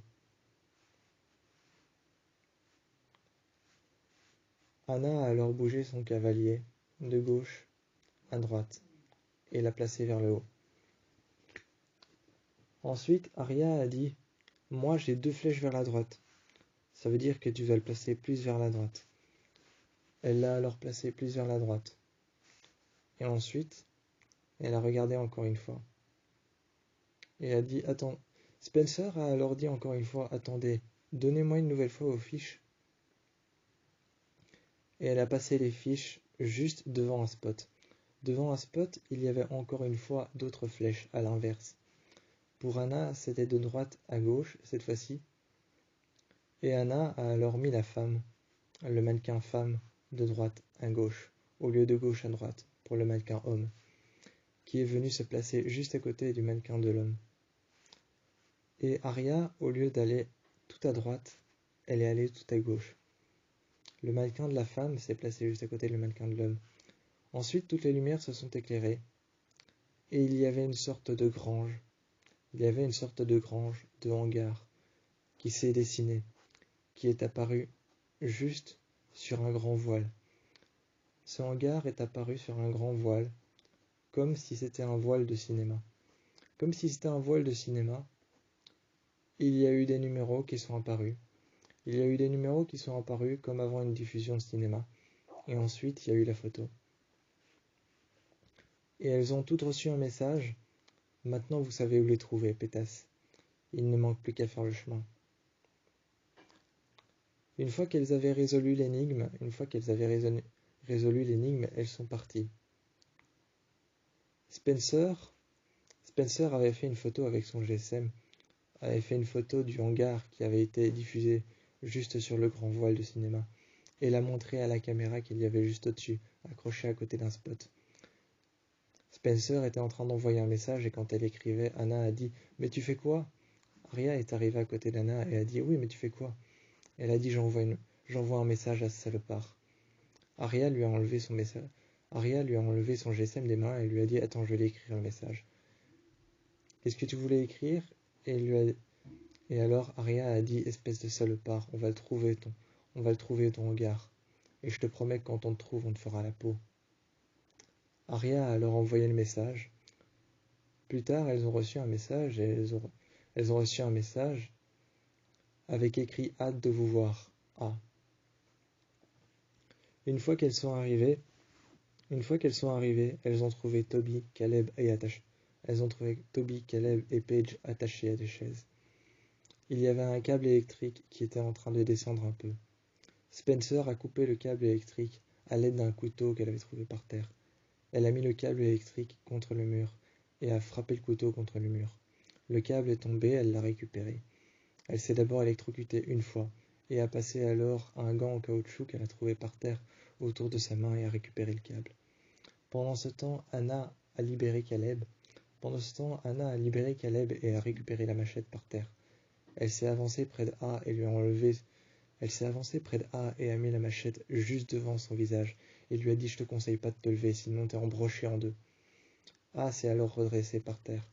Anna a alors bougé son cavalier de gauche à droite et l'a placé vers le haut. Ensuite, Arya a dit « Moi, j'ai 2 flèches vers la droite. Ça veut dire que tu vas le placer plus vers la droite. » Elle l'a alors placé plus vers la droite. Et ensuite, elle a regardé encore une fois. Et a dit « Attends. » Spencer a alors dit encore une fois « Attendez, donnez-moi une nouvelle fois vos fiches. » Et elle a passé les fiches juste devant un spot. Devant un spot, il y avait encore une fois d'autres flèches à l'inverse. Pour Anna, c'était de droite à gauche cette fois-ci. Et Anna a alors mis la femme, le mannequin femme, de droite à gauche, au lieu de gauche à droite, pour le mannequin homme, qui est venu se placer juste à côté du mannequin de l'homme. Et Arya, au lieu d'aller tout à droite, elle est allée tout à gauche. Le mannequin de la femme s'est placé juste à côté du mannequin de l'homme. Ensuite, toutes les lumières se sont éclairées, et il y avait une sorte de grange. Il y avait une sorte de grange, de hangar, qui s'est dessinée, qui est apparu juste sur un grand voile. Ce hangar est apparu sur un grand voile, comme si c'était un voile de cinéma. Comme si c'était un voile de cinéma, il y a eu des numéros qui sont apparus. Il y a eu des numéros qui sont apparus comme avant une diffusion de cinéma. Et ensuite, il y a eu la photo. Et elles ont toutes reçu un message. Maintenant, vous savez où les trouver, pétasse. Il ne manque plus qu'à faire le chemin. Une fois qu'elles avaient résolu l'énigme, elles sont parties. Spencer avait fait une photo avec son GSM, avait fait une photo du hangar qui avait été diffusé juste sur le grand voile de cinéma, et l'a montré à la caméra qu'il y avait juste au-dessus, accrochée à côté d'un spot. Spencer était en train d'envoyer un message et quand elle écrivait, Anna a dit « Mais tu fais quoi ?» Arya est arrivée à côté d'Anna et a dit « Oui, mais tu fais quoi ?» Elle a dit « J'envoie un message à ce salopard. » Arya lui a enlevé son GSM des mains et lui a dit « Attends, je vais lui écrire le message. » « Qu'est-ce que tu voulais écrire ?» Et alors Arya a dit « Espèce de salopard, on va le trouver ton hangar. Et je te promets que quand on te trouve, on te fera la peau. » Arya a alors envoyé le message. Plus tard, elles ont reçu un message et elles ont reçu un message avec écrit « Hâte de vous voir. A. » Une fois qu'elles sont arrivées, elles ont trouvé Toby, Caleb et Paige attachés à des chaises. Il y avait un câble électrique qui était en train de descendre un peu. Spencer a coupé le câble électrique à l'aide d'un couteau qu'elle avait trouvé par terre. Elle a mis le câble électrique contre le mur et a frappé le couteau contre le mur. Le câble est tombé, elle l'a récupéré. Elle s'est d'abord électrocutée une fois et a passé alors un gant en caoutchouc qu'elle a trouvé par terre autour de sa main et a récupéré le câble. Pendant ce temps, Anna a libéré Caleb et a récupéré la machette par terre. Elle s'est avancée près de A et lui a enlevé. Elle s'est avancée près de A et a mis la machette juste devant son visage et lui a dit: « Je te conseille pas de te lever, sinon t'es embroché en deux. » A s'est alors redressé par terre.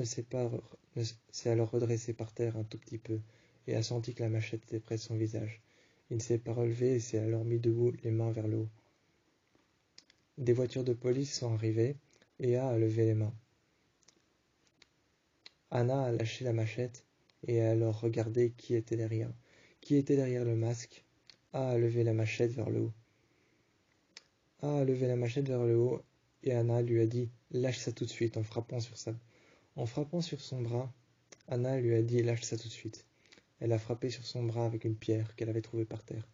S'est alors redressé par terre un tout petit peu et a senti que la machette était près de son visage. Il ne s'est pas relevé et s'est alors mis debout, les mains vers le haut. Des voitures de police sont arrivées et A levé les mains. Anna a lâché la machette et a alors regardé qui était derrière. Qui était derrière le masque? A levé la machette vers le haut. A levé la machette vers le haut et Anna lui a dit: « Lâche ça tout de suite » en frappant sur ça. En frappant sur son bras, Anna lui a dit: « Lâche ça tout de suite ». Elle a frappé sur son bras avec une pierre qu'elle avait trouvée par terre.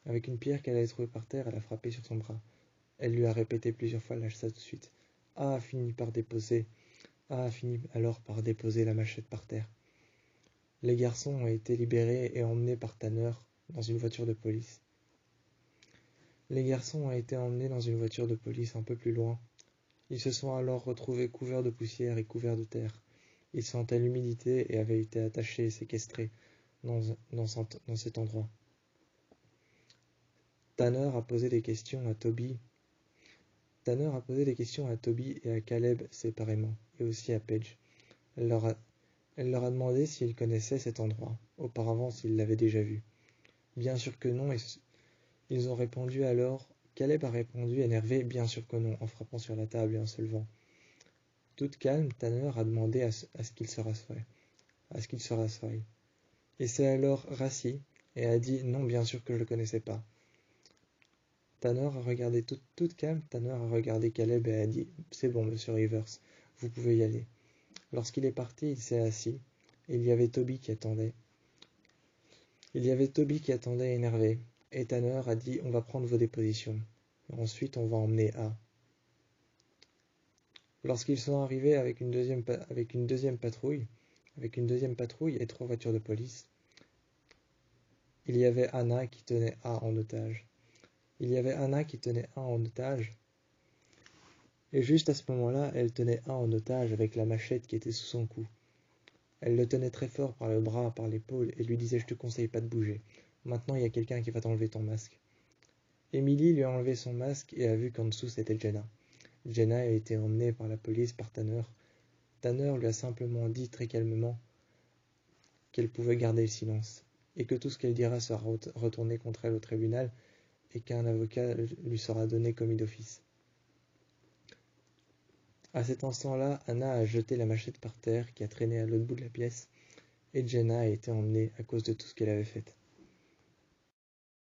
Avec une pierre qu'elle avait trouvée par terre, elle a frappé sur son bras. Elle lui a répété plusieurs fois: « Lâche ça tout de suite ». A fini alors par déposer la machette par terre. Les garçons ont été libérés et emmenés par Tanner dans une voiture de police. Les garçons ont été emmenés dans une voiture de police un peu plus loin. Ils se sont alors retrouvés couverts de poussière et couverts de terre. Ils sentaient l'humidité et avaient été attachés et séquestrés dans cet endroit. Tanner a posé des questions à Toby et à Caleb séparément, et aussi à Paige. Elle leur a demandé s'ils connaissaient cet endroit, auparavant s'ils l'avaient déjà vu. Bien sûr que non, et ils ont répondu alors. Caleb a répondu énervé, bien sûr que non, en frappant sur la table et en se levant. Toute calme, Tanner a demandé à ce qu'il se rassoie. Et s'est alors rassis et a dit: « Non, bien sûr que je le connaissais pas. » Tanner a regardé toute calme, Tanner a regardé Caleb et a dit: « C'est bon, monsieur Rivers, vous pouvez y aller. » Lorsqu'il est parti, il s'est assis, et il y avait Toby qui attendait. Énervé, et Tanner a dit: « On va prendre vos dépositions. Ensuite, on va emmener A. » Lorsqu'ils sont arrivés avec une deuxième patrouille et 3 voitures de police, il y avait Anna qui tenait A en otage. Et juste à ce moment-là, elle tenait A en otage avec la machette qui était sous son cou. Elle le tenait très fort par le bras, par l'épaule, et lui disait: « Je te conseille pas de bouger. Maintenant, il y a quelqu'un qui va t'enlever ton masque. » Emily lui a enlevé son masque et a vu qu'en dessous c'était Jenna. Jenna a été emmenée par la police par Tanner. Tanner lui a simplement dit très calmement qu'elle pouvait garder le silence, et que tout ce qu'elle dira sera retourné contre elle au tribunal, et qu'un avocat lui sera donné commis d'office. À cet instant-là, Anna a jeté la machette par terre qui a traîné à l'autre bout de la pièce, et Jenna a été emmenée à cause de tout ce qu'elle avait fait.